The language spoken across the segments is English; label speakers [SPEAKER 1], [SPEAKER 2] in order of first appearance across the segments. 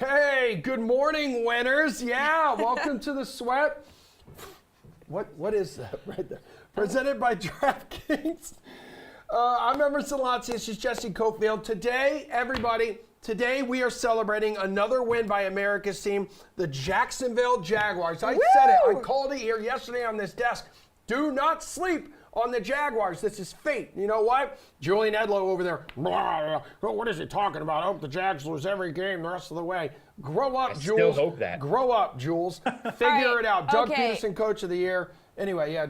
[SPEAKER 1] Hey, good morning, winners. Yeah, welcome to the sweat. What is that right there? Presented by DraftKings. I'm Emerson Lotz. This is Jesse Cofield. Today, everybody, we are celebrating another win by America's team, the Jacksonville Jaguars. I said it. I called it here yesterday on this desk. Do not sleep on the Jaguars. This is fate. You know what? Julian Edlow over there. What is he talking about? I hope the Jags lose every game the rest of the way. Grow up, Jules.
[SPEAKER 2] I still hope that.
[SPEAKER 1] Grow up, Jules. Figure it out. Doug Peterson, Coach of the Year. Anyway, yeah,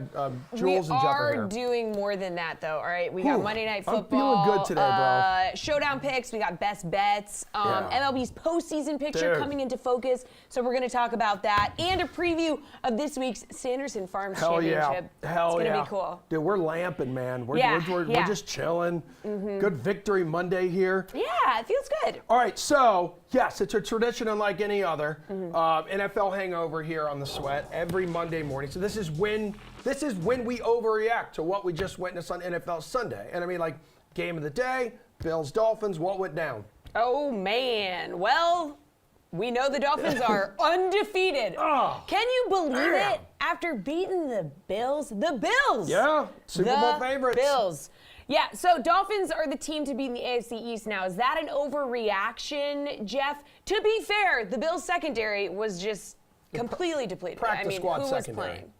[SPEAKER 1] Jules and Jeff are here.
[SPEAKER 3] We are doing more than that, though, all right? We got Monday Night Football.
[SPEAKER 1] I'm feeling good today, bro.
[SPEAKER 3] Showdown picks. We got best bets. MLB's postseason picture coming into focus. So we're going to talk about that. And a preview of this week's Sanderson Farms Championship.
[SPEAKER 1] It's
[SPEAKER 3] going to be cool.
[SPEAKER 1] Dude, we're lamping, man. We're just chilling. Good victory Monday here.
[SPEAKER 3] Yeah, it feels good.
[SPEAKER 1] All right, so, yes, it's a tradition unlike any other. NFL hangover here on the sweat every Monday morning. So this is when we overreact to what we just witnessed on NFL Sunday. And I mean, like, game of the day, Bills, Dolphins, what went down?
[SPEAKER 3] Oh, man. Well, we know the Dolphins are undefeated. Can you believe it? After beating the Bills? The Bills!
[SPEAKER 1] Yeah, Super Bowl favorites.
[SPEAKER 3] Bills. Yeah, so Dolphins are the team to beat in the AFC East now. Is that an overreaction, Jeff? To be fair, the Bills' secondary was just completely depleted.
[SPEAKER 1] Practice squad
[SPEAKER 3] who
[SPEAKER 1] secondary.
[SPEAKER 3] was playing?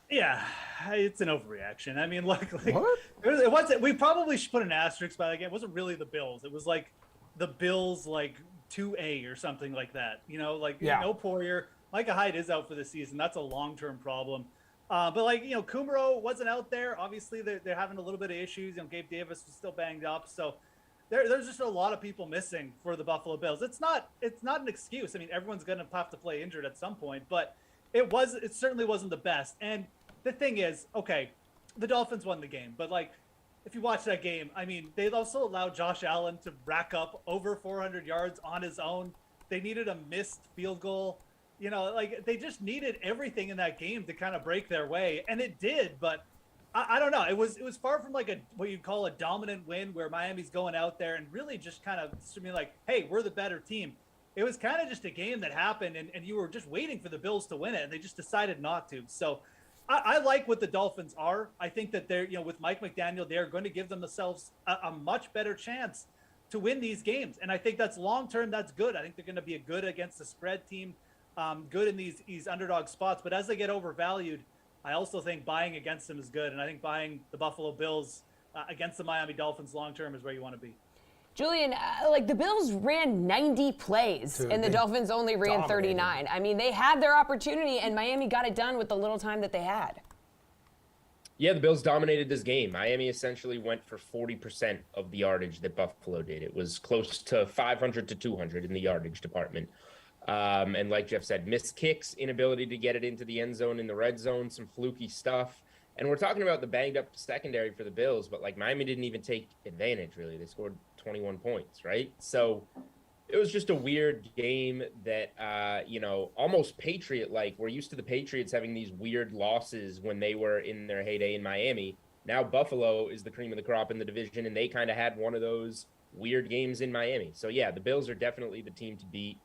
[SPEAKER 4] Yeah, it's an overreaction. I mean, luckily,
[SPEAKER 1] What?
[SPEAKER 4] it wasn't. We probably should put an asterisk by the game. It wasn't really the Bills. It was like the Bills, like 2A or something like that. You know, like no Poirier. Micah Hyde is out for the season. That's a long-term problem. But like Kumaro wasn't out there. Obviously, they're having a little bit of issues. Gabe Davis was still banged up. So there's just a lot of people missing for the Buffalo Bills. It's not an excuse. I mean, everyone's going to have to play injured at some point, but it certainly wasn't the best. And the thing is, okay, the Dolphins won the game, but like, if you watch that game, I mean, they also allowed Josh Allen to rack up over 400 yards on his own. They needed a missed field goal. Like they just needed everything in that game to kind of break their way, and it did. But I don't know. It was far from like what you'd call a dominant win, where Miami's going out there and really just kind of being like, hey, we're the better team. It was kind of just a game that happened, and you were just waiting for the Bills to win it, and they just decided not to. So I like what the Dolphins are. I think that they're, with Mike McDaniel, they're going to give themselves a much better chance to win these games. And I think that's long-term, that's good. I think they're going to be a good against the spread team, good in these underdog spots. But as they get overvalued, I also think buying against them is good. And I think buying the Buffalo Bills against the Miami Dolphins long-term is where you want to be.
[SPEAKER 3] Julian, like the Bills ran 90 plays and the Dolphins only ran 39. I mean, they had their opportunity and Miami got it done with the little time that they had.
[SPEAKER 2] Yeah, the Bills dominated this game. Miami essentially went for 40% of the yardage that Buffalo did. It was close to 500 to 200 in the yardage department. And like Jeff said, missed kicks, inability to get it into the end zone in the red zone, some fluky stuff. And we're talking about the banged up secondary for the Bills, but like Miami didn't even take advantage, really. They scored 21 points, right? So it was just a weird game that, almost Patriot-like. We're used to the Patriots having these weird losses when they were in their heyday in Miami. Now Buffalo is the cream of the crop in the division, and they kind of had one of those weird games in Miami. So, yeah, the Bills are definitely the team to beat.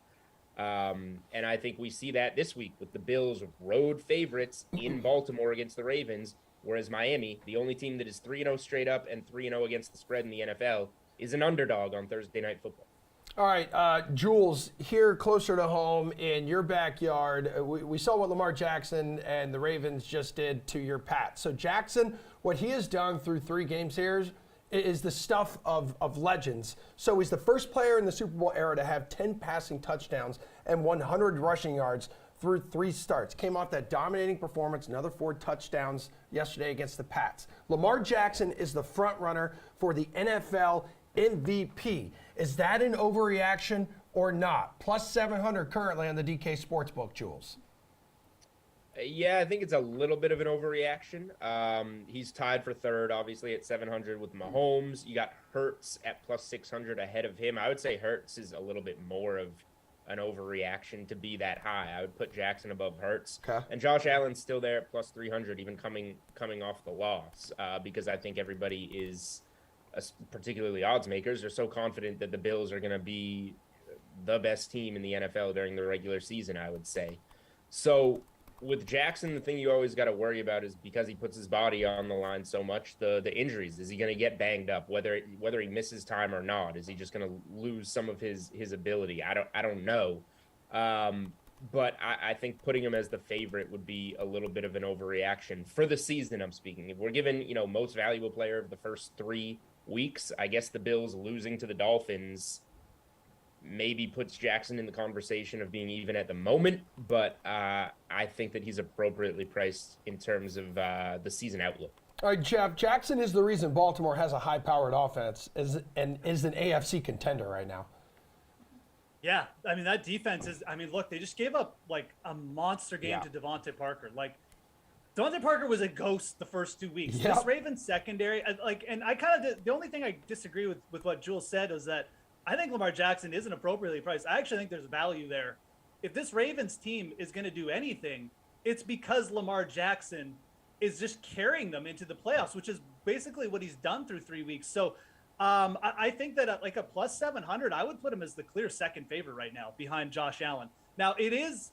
[SPEAKER 2] And I think we see that this week with the Bills road favorites in Baltimore against the Ravens, whereas Miami, the only team that is 3-0 straight up and 3-0 against the spread in the NFL, is an underdog on Thursday Night Football.
[SPEAKER 1] All right, Jules, here closer to home in your backyard, we saw what Lamar Jackson and the Ravens just did to your Pats. So Jackson, what he has done through 3 games here is the stuff of legends. So he's the first player in the Super Bowl era to have 10 passing touchdowns and 100 rushing yards through 3 starts. Came off that dominating performance, another 4 touchdowns yesterday against the Pats. Lamar Jackson is the front runner for the NFL MVP. Is that an overreaction or not? Plus 700 currently on the DK Sportsbook, Jules.
[SPEAKER 2] Yeah, I think it's a little bit of an overreaction. He's tied for third, obviously, at 700 with Mahomes. You got Hurts at plus 600 ahead of him. I would say Hurts is a little bit more of an overreaction to be that high. I would put Jackson above Hurts.
[SPEAKER 1] Okay.
[SPEAKER 2] And Josh Allen's still there at plus 300, even coming off the loss, because I think everybody is, particularly odds makers, are so confident that the Bills are going to be the best team in the NFL during the regular season, I would say. So with Jackson, the thing you always got to worry about is because he puts his body on the line so much, the injuries. Is he going to get banged up? Whether he misses time or not, is he just going to lose some of his ability? I don't know. But I think putting him as the favorite would be a little bit of an overreaction for the season. I'm speaking. If we're given, most valuable player of the first 3 weeks, I guess the Bills losing to the Dolphins maybe puts Jackson in the conversation of being even at the moment. But I think that he's appropriately priced in terms of the season outlook.
[SPEAKER 1] All right, Jeff, Jackson is the reason Baltimore has a high-powered offense and is an AFC contender right now.
[SPEAKER 4] Yeah, I mean, that defense is, look, they just gave up like a monster game to Devontae Parker. Like, Devontae Parker was a ghost the first 2 weeks.
[SPEAKER 1] Yep.
[SPEAKER 4] This Ravens secondary, and I kind of, the only thing I disagree with what Jules said is that I think Lamar Jackson isn't appropriately priced. I actually think there's value there. If this Ravens team is going to do anything, it's because Lamar Jackson is just carrying them into the playoffs, which is basically what he's done through 3 weeks. So, I think that at like a plus 700, I would put him as the clear second favorite right now behind Josh Allen. Now it is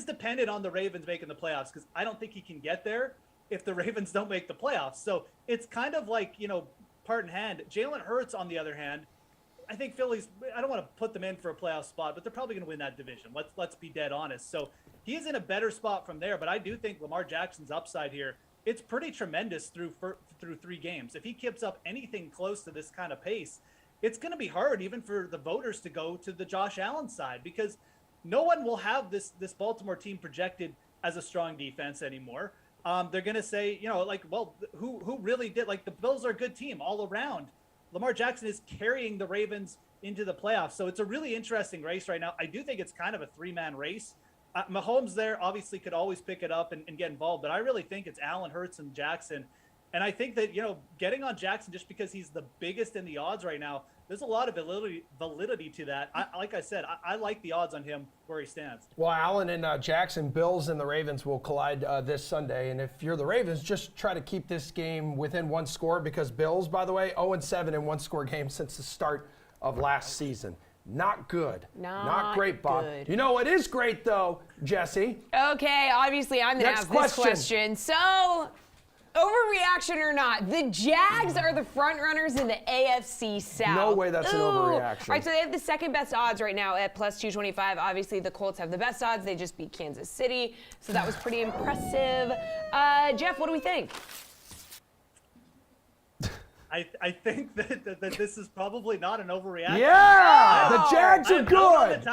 [SPEAKER 4] dependent on the Ravens making the playoffs because I don't think he can get there if the Ravens don't make the playoffs. So it's kind of like, part in hand. Jalen Hurts, on the other hand, I think Philly's, I don't want to put them in for a playoff spot, but they're probably going to win that division. Let's be dead honest. So he is in a better spot from there, but I do think Lamar Jackson's upside here, it's pretty tremendous through 3 games. If he keeps up anything close to this kind of pace, it's going to be hard even for the voters to go to the Josh Allen side because no one will have this Baltimore team projected as a strong defense anymore. They're going to say, who really did? Like, the Bills are a good team all around. Lamar Jackson is carrying the Ravens into the playoffs. So it's a really interesting race right now. I do think it's kind of a 3-man race. Mahomes there obviously could always pick it up and get involved, but I really think it's Allen, Hurts, and Jackson. And I think that, getting on Jackson just because he's the biggest in the odds right now, there's a lot of validity to that. Like I said, I like the odds on him where he stands.
[SPEAKER 1] Well, Allen and Jackson, Bills and the Ravens will collide this Sunday. And if you're the Ravens, just try to keep this game within 1 score because Bills, by the way, 0-7 in 1-score games since the start of last season. Not good. Not great, Bob.
[SPEAKER 3] Good.
[SPEAKER 1] You know what is great, though, Jesse?
[SPEAKER 3] Okay, obviously I'm going to ask this question. So, overreaction or not, the Jags are the front runners in the AFC South.
[SPEAKER 1] No way that's an overreaction.
[SPEAKER 3] All right, so they have the second best odds right now at plus 225. Obviously, the Colts have the best odds. They just beat Kansas City, so that was pretty impressive. Jeff, what do we think?
[SPEAKER 4] I think that this is probably not an overreaction.
[SPEAKER 1] Yeah, the Jags are good.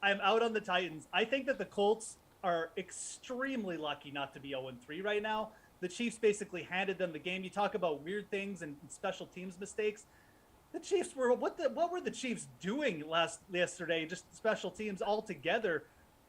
[SPEAKER 4] I'm out on the Titans. I think that the Colts are extremely lucky not to be 0-3 right now. The Chiefs basically handed them the game. You talk about weird things and special teams mistakes. The Chiefs were what were the Chiefs doing yesterday? Just special teams altogether.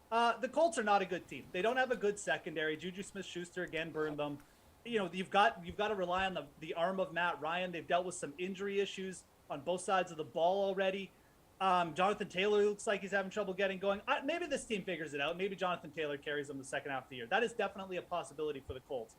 [SPEAKER 4] The Colts are not a good team. They don't have a good secondary. Juju Smith-Schuster again burned them. You've got to rely on the arm of Matt Ryan. They've dealt with some injury issues on both sides of the ball already. Jonathan Taylor looks like he's having trouble getting going. Maybe this team figures it out. Maybe Jonathan Taylor carries them the second half of the year. That is definitely a possibility for the Colts.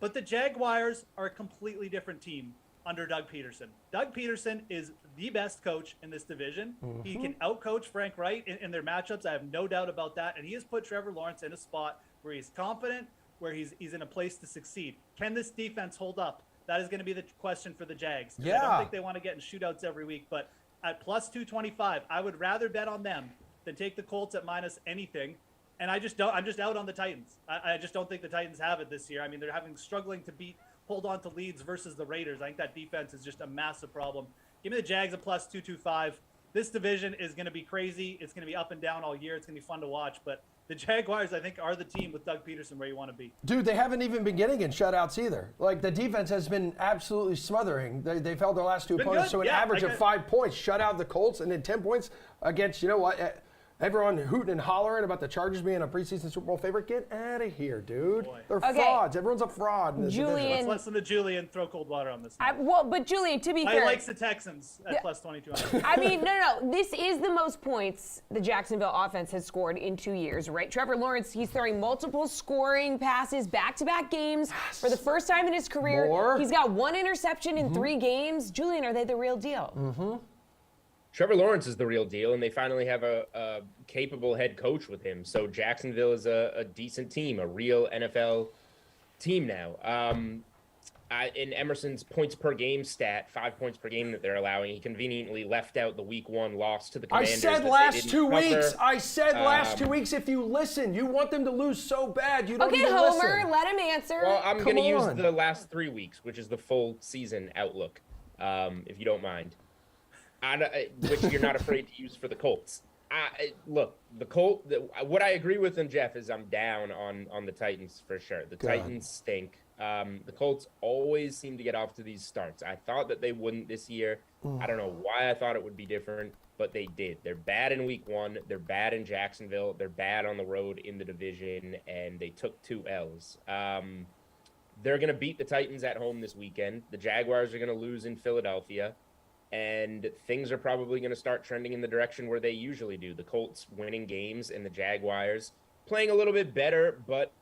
[SPEAKER 4] But the Jaguars are a completely different team under Doug Peterson. Doug Peterson is the best coach in this division. Mm-hmm. He can outcoach Frank Wright in their matchups. I have no doubt about that. And he has put Trevor Lawrence in a spot where he's confident, where he's in a place to succeed. Can this defense hold up? That is going to be the question for the Jags.
[SPEAKER 1] Yeah.
[SPEAKER 4] I don't think they want to get in shootouts every week, but at plus 225, I would rather bet on them than take the Colts at minus anything. And I'm just out on the Titans. I just don't think the Titans have it this year. I mean, they're struggling to hold on to leads versus the Raiders. I think that defense is just a massive problem. Give me the Jags at plus 225. This division is going to be crazy. It's going to be up and down all year. It's going to be fun to watch, but the Jaguars, I think, are the team with Doug Peterson where you want to be.
[SPEAKER 1] Dude, they haven't even been getting in shutouts either. Like, the defense has been absolutely smothering. They've held their last 2 opponents to an average of 5 points. Shut out the Colts, and then 10 points against, you know what, everyone hooting and hollering about the Chargers being a preseason Super Bowl favorite. Get out of here, dude.
[SPEAKER 4] Boy.
[SPEAKER 1] They're frauds. Everyone's a fraud in this division.
[SPEAKER 4] Let's listen to Julian throw cold water on this.
[SPEAKER 3] But Julian, to be fair,
[SPEAKER 4] I likes the Texans at plus 2200.
[SPEAKER 3] I mean, no. This is the most points the Jacksonville offense has scored in 2 years, right? Trevor Lawrence, he's throwing multiple scoring passes back-to-back games for the first time in his career.
[SPEAKER 1] More.
[SPEAKER 3] He's got 1 interception in 3 games. Julian, are they the real deal?
[SPEAKER 2] Trevor Lawrence is the real deal, and they finally have a capable head coach with him. So Jacksonville is a decent team, a real NFL team now. In Emerson's points per game stat, 5 points per game that they're allowing, he conveniently left out the week 1 loss to the Commanders.
[SPEAKER 1] I said last 2 weeks. I said last 2 weeks. If you listen, you want them to lose so bad. You don't even listen.
[SPEAKER 3] Okay, Homer, let him answer.
[SPEAKER 2] Well, I'm going to use the last 3 weeks, which is the full season outlook, if you don't mind. Which you're not afraid to use for the Colts. Look, what I agree with them, Jeff, is I'm down on the Titans for sure. The Titans stink. The Colts always seem to get off to these starts. I thought that they wouldn't this year. I don't know why I thought it would be different, but they did. They're bad in week 1. They're bad in Jacksonville. They're bad on the road in the division, and they took 2 L's. They're going to beat the Titans at home this weekend. The Jaguars are going to lose in Philadelphia, and things are probably going to start trending in the direction where they usually do. The Colts winning games and the Jaguars playing a little bit better, but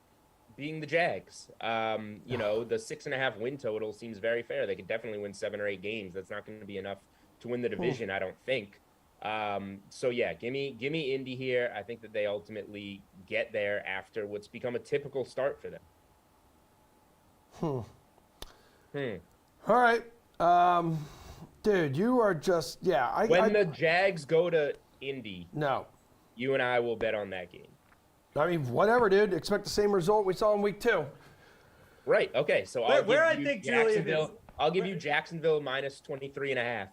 [SPEAKER 2] being the Jags. The 6.5 win total seems very fair. They could definitely win 7 or 8 games. That's not going to be enough to win the division, I don't think. So yeah, give me Indy here. I think that they ultimately get there after what's become a typical start for them.
[SPEAKER 1] All right. Dude, you are just, when
[SPEAKER 2] the Jags go to Indy,
[SPEAKER 1] no,
[SPEAKER 2] you and I will bet on that game.
[SPEAKER 1] I mean, whatever, dude. Expect the same result we saw in week 2.
[SPEAKER 2] Right. Okay. So I'll give you Jacksonville minus 23.5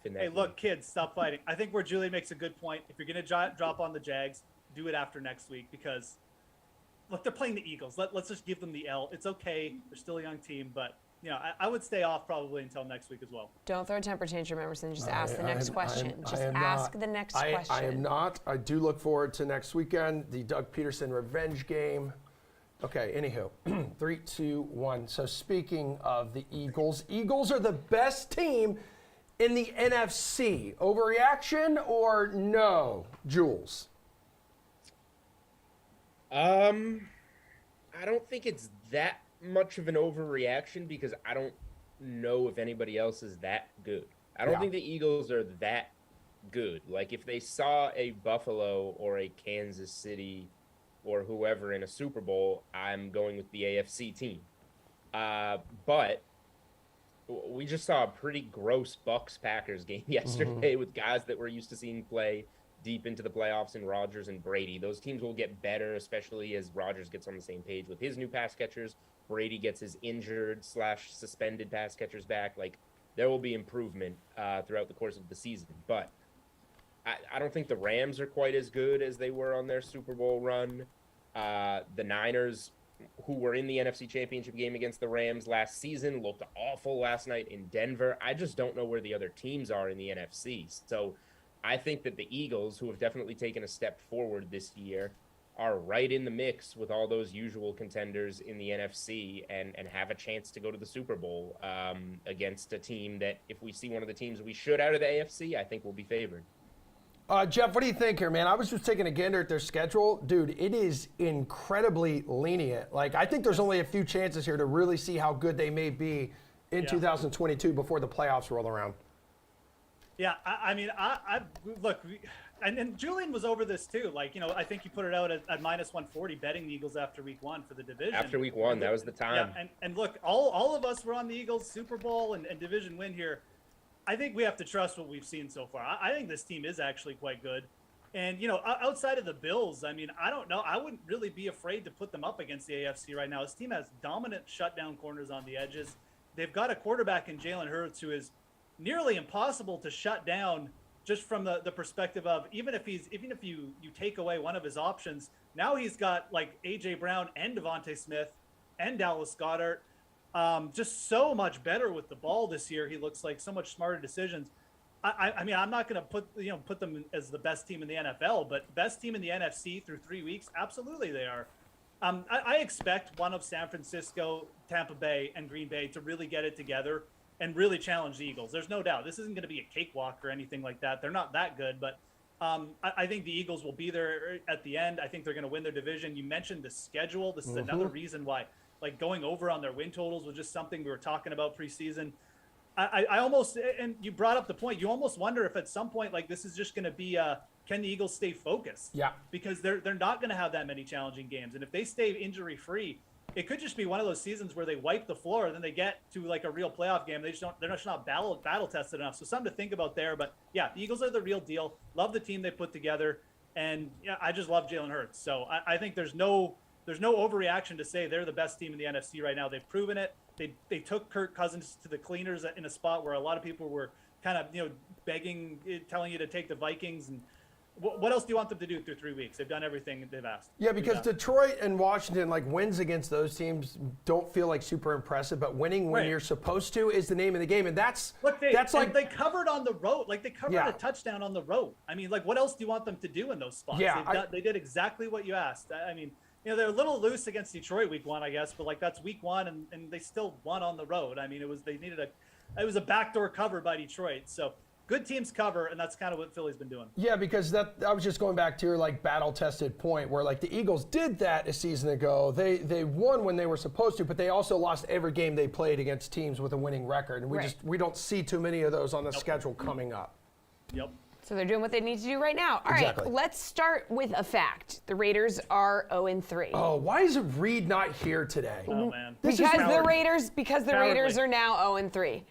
[SPEAKER 2] in that.
[SPEAKER 4] Hey,
[SPEAKER 2] game.
[SPEAKER 4] Look, kids, stop fighting. I think where Julian makes a good point. If you're going to drop on the Jags, do it after next week because, look, they're playing the Eagles. Let's just give them the L. It's okay. They're still a young team, but I would stay off probably until next week as well.
[SPEAKER 3] Don't throw a temper tantrum, Emerson. Just ask the next question. Just ask the next question.
[SPEAKER 1] I am not. I do look forward to next weekend, the Doug Peterson revenge game. Okay, anywho, 3, 2, 1. So speaking of the Eagles are the best team in the NFC. Overreaction or no, Jules?
[SPEAKER 2] I don't think it's that much of an overreaction because I don't know if anybody else is that good. I don't think the Eagles are that good. Like if they saw a Buffalo or a Kansas City or whoever in a Super Bowl, I'm going with the AFC team. But we just saw a pretty gross Bucs-Packers game yesterday with guys that we're used to seeing play deep into the playoffs in Rodgers and Brady. Those teams will get better, especially as Rodgers gets on the same page with his new pass catchers. Brady gets his injured/suspended pass catchers back. Like, there will be improvement throughout the course of the season. But I don't think the Rams are quite as good as they were on their Super Bowl run. The Niners, who were in the NFC Championship game against the Rams last season, looked awful last night in Denver. I just don't know where the other teams are in the NFC. So I think that the Eagles, who have definitely taken a step forward this year, are right in the mix with all those usual contenders in the NFC and have a chance to go to the Super Bowl against a team that, if we see one of the teams we should out of the AFC, I think will be favored.
[SPEAKER 1] Jeff, what do you think here, man? I was just taking a gander at their schedule. Dude, it is incredibly lenient. Like, I think there's only a few chances here to really see how good they may be in 2022 before the playoffs roll around.
[SPEAKER 4] Yeah, I mean, look, and Julian was over this too. Like, I think you put it out at minus 140 betting the Eagles after week 1 for the division.
[SPEAKER 2] After week 1, that was the time.
[SPEAKER 4] Yeah, and look, all of us were on the Eagles Super Bowl and division win here. I think we have to trust what we've seen so far. I think this team is actually quite good. And, outside of the Bills, I mean, I don't know. I wouldn't really be afraid to put them up against the AFC right now. This team has dominant shutdown corners on the edges. They've got a quarterback in Jalen Hurts who is nearly impossible to shut down just from the perspective of even if you take away one of his options, now he's got like A.J. Brown and Devontae Smith and Dallas Goedert. Just so much better with the ball this year. He looks like so much smarter decisions. I mean, I'm not going to put them as the best team in the NFL, but best team in the NFC through 3 weeks, absolutely they are. I expect one of San Francisco, Tampa Bay, and Green Bay to really get it together and really challenge the Eagles. There's no doubt. This isn't going to be a cakewalk or anything like that. They're not that good, but I think the Eagles will be there at the end. I think they're going to win their division. You mentioned the schedule. This is another reason why, like, going over on their win totals was just something we were talking about preseason. I almost, and you brought up the point, you almost wonder if at some point, like, this is just going to be can the Eagles stay focused?
[SPEAKER 1] Yeah.
[SPEAKER 4] Because they're not going to have that many challenging games. And if they stay injury free, it could just be one of those seasons where they wipe the floor, then they get to like a real playoff game. They're just not battle tested enough. So something to think about there. But yeah, the Eagles are the real deal. Love the team they put together. And yeah, I just love Jalen Hurts. So I think there's no overreaction to say they're the best team in the NFC right now. They've proven it. They took Kirk Cousins to the cleaners in a spot where a lot of people were kind of, begging, telling you to take the Vikings. And what else do you want them to do through 3 weeks? They've done everything they've asked.
[SPEAKER 1] Yeah, because Detroit and Washington, like, wins against those teams don't feel like super impressive, but winning when you're supposed to is the name of the game. And that's
[SPEAKER 4] they covered on the road. Like, they covered a touchdown on the road. I mean, like, what else do you want them to do in those spots?
[SPEAKER 1] Yeah,
[SPEAKER 4] they did exactly what you asked. I mean, they're a little loose against Detroit week 1, I guess, but like, that's week 1 and they still won on the road. I mean, it was a backdoor cover by Detroit. So good teams cover, and that's kind of what Philly's been doing.
[SPEAKER 1] Yeah, because I was just going back to your like battle-tested point where like the Eagles did that a season ago. They won when they were supposed to, but they also lost every game they played against teams with a winning record. And we don't see too many of those on the schedule coming up.
[SPEAKER 4] Yep.
[SPEAKER 3] So they're doing what they need to do right now. All right, let's start with a fact. The Raiders are 0-3.
[SPEAKER 1] Oh, why is Reed not here today?
[SPEAKER 4] Oh man.
[SPEAKER 3] Because the Raiders are now 0-3.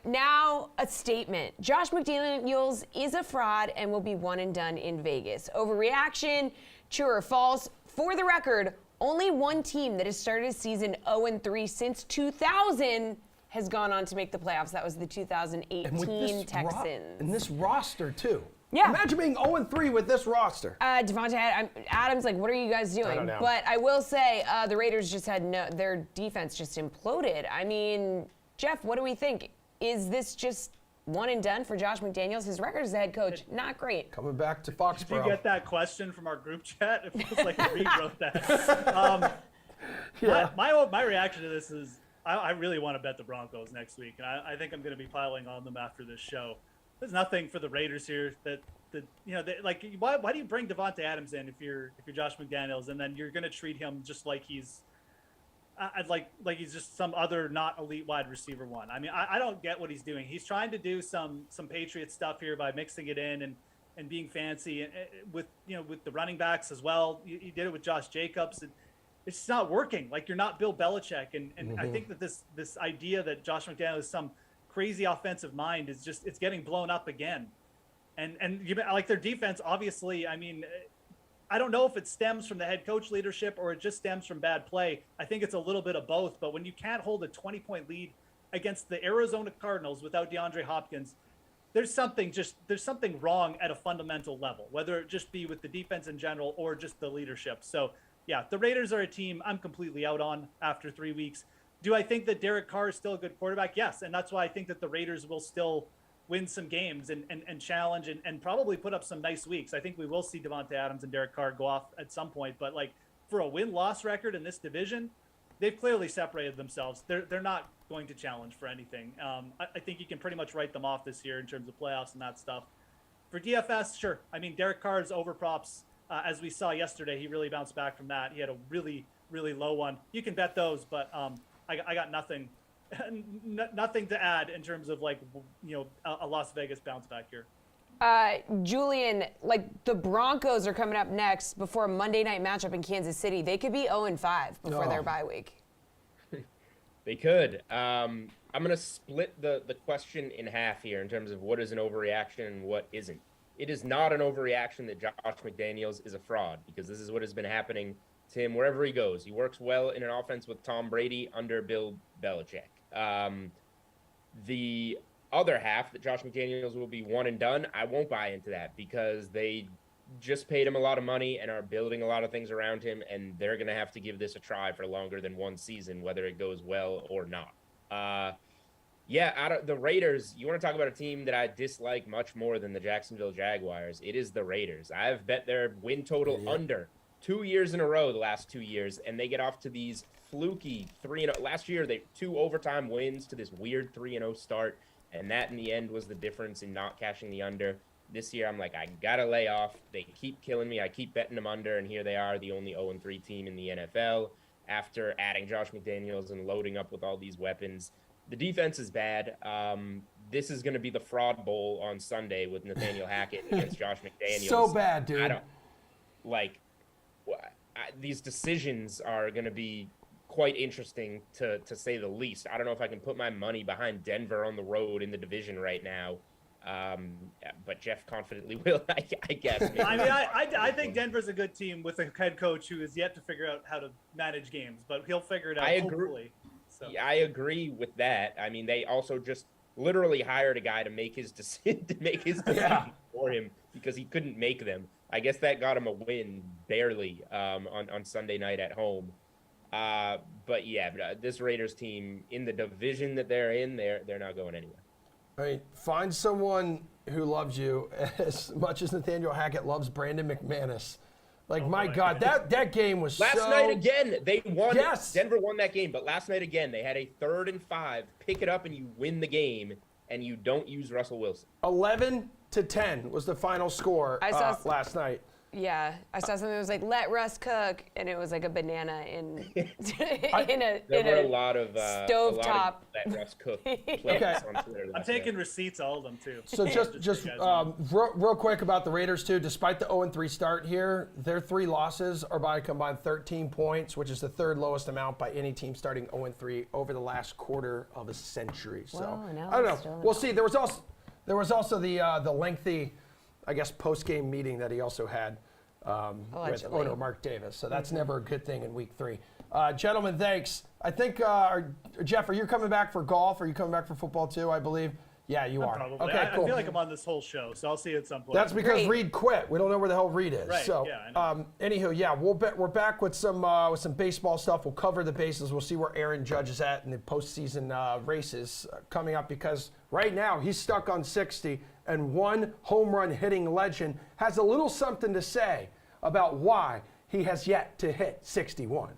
[SPEAKER 3] Now a statement. Josh McDaniels is a fraud and will be one and done in Vegas. Overreaction, true or false? For the record, only one team that has started a season 0-3 since 2000 has gone on to make the playoffs. That was the 2018 Texans.
[SPEAKER 1] And this roster, too.
[SPEAKER 3] Yeah.
[SPEAKER 1] Imagine being 0-3 with this roster.
[SPEAKER 3] Devontae Adams, like, what are you guys doing?
[SPEAKER 1] I don't know.
[SPEAKER 3] But I will say the Raiders just had their defense just imploded. I mean, Jeff, what do we think? Is this just one and done for Josh McDaniels? His record as a head coach, not great.
[SPEAKER 1] Coming back to Foxborough.
[SPEAKER 4] Did you get that question from our group chat? It feels like Reed wrote that. My reaction to this is I really want to bet the Broncos next week, and I think I'm going to be piling on them after this show. There's nothing for the Raiders here why do you bring Devontae Adams in if you're Josh McDaniels, and then you're going to treat him just like he's like he's just some other not elite wide receiver one. I mean, I don't get what he's doing. He's trying to do some Patriot stuff here by mixing it in and being fancy and with the running backs as well. He did it with Josh Jacobs, and it's just not working. Like, you're not Bill Belichick, and I think that this idea that Josh McDaniels is some crazy offensive mind is just, it's getting blown up again. And like, their defense, obviously, I mean, I don't know if it stems from the head coach leadership or it just stems from bad play. I think it's a little bit of both. But when you can't hold a 20-point lead against the Arizona Cardinals without DeAndre Hopkins, there's something wrong at a fundamental level, whether it just be with the defense in general or just the leadership. So, yeah, the Raiders are a team I'm completely out on after 3 weeks. Do I think that Derek Carr is still a good quarterback? Yes, and that's why I think that the Raiders will still win some games and challenge and probably put up some nice weeks. I think we will see Devontae Adams and Derek Carr go off at some point, but like, for a win-loss record in this division, they've clearly separated themselves. They're not going to challenge for anything. I think you can pretty much write them off this year in terms of playoffs and that stuff. For DFS, sure. I mean, Derek Carr's overprops, as we saw yesterday, he really bounced back from that. He had a really, really low one. You can bet those, but I got nothing to add in terms of like, a Las Vegas bounce back here.
[SPEAKER 3] Julian, like, the Broncos are coming up next before a Monday night matchup in Kansas City. They could be 0-5 before their bye week.
[SPEAKER 2] They could. I'm going to split the question in half here in terms of what is an overreaction and what isn't. It is not an overreaction that Josh McDaniels is a fraud, because this is what has been happening to him wherever he goes. He works well in an offense with Tom Brady under Bill Belichick. The other half, that Josh McDaniels will be one and done, I won't buy into that, because they just paid him a lot of money and are building a lot of things around him, and they're going to have to give this a try for longer than one season, whether it goes well or not. Out of the Raiders, you want to talk about a team that I dislike much more than the Jacksonville Jaguars. It is the Raiders. I've bet their win total under 2 years in a row, the last 2 years, and they get off to these fluky 3-0. Last year, they 2 overtime wins to this weird 3-0 start, and that in the end was the difference in not cashing the under. This year, I'm like, I got to lay off. They keep killing me. I keep betting them under, and here they are, the only 0-3 team in the NFL after adding Josh McDaniels and loading up with all these weapons. The defense is bad. This is going to be the fraud bowl on Sunday with Nathaniel Hackett against Josh McDaniels.
[SPEAKER 1] So bad, dude.
[SPEAKER 2] I don't like these decisions are going to be quite interesting to say the least. I don't know if I can put my money behind Denver on the road in the division right now. But Jeff confidently will, I guess.
[SPEAKER 4] I mean, I think Denver's a good team with a head coach who is yet to figure out how to manage games, but he'll figure it out. Hopefully. So.
[SPEAKER 2] Yeah, I agree with that. I mean, they also just literally hired a guy to make his decision for him because he couldn't make them. I guess that got him a win barely on Sunday night at home. But yeah, this Raiders team in the division that they're in, they're not going anywhere.
[SPEAKER 1] I mean, find someone who loves you as much as Nathaniel Hackett loves Brandon McManus. Like, my God, that game was
[SPEAKER 2] last night again, they won.
[SPEAKER 1] Yes.
[SPEAKER 2] Denver won that game, but last night again, they had a 3rd and 5. Pick it up and you win the game, and you don't use Russell Wilson.
[SPEAKER 1] 11-10 was the final score last night.
[SPEAKER 3] Yeah, I saw something that was like, let Russ cook, and it was like a banana in
[SPEAKER 2] There were a lot of
[SPEAKER 3] stovetop.
[SPEAKER 2] Let Russ cook plays on Twitter.
[SPEAKER 4] I'm taking receipts, all of them, too.
[SPEAKER 1] So just real quick about the Raiders, too. Despite the 0-3 start here, their 3 losses are by a combined 13 points, which is the 3rd lowest amount by any team starting 0-3 over the last quarter of a century. So, I don't know. We'll see. There was also the lengthy, I guess, post-game meeting that he also had with owner Mark Davis. So that's never a good thing in week 3. Gentlemen, thanks. I think, Jeff, are you coming back for golf? Are you coming back for football too, I believe? Yeah, you are.
[SPEAKER 4] Probably.
[SPEAKER 1] Okay, cool.
[SPEAKER 4] I feel like I'm on this whole show, so I'll see you at some point.
[SPEAKER 1] That's because Reed quit. We don't know where the hell Reed is.
[SPEAKER 4] Right,
[SPEAKER 1] So,
[SPEAKER 4] yeah, I know.
[SPEAKER 1] Anywho, yeah, we're back with some baseball stuff. We'll cover the bases. We'll see where Aaron Judge is at in the postseason races coming up, because right now he's stuck on 60, and one home run hitting legend has a little something to say about why he has yet to hit 61.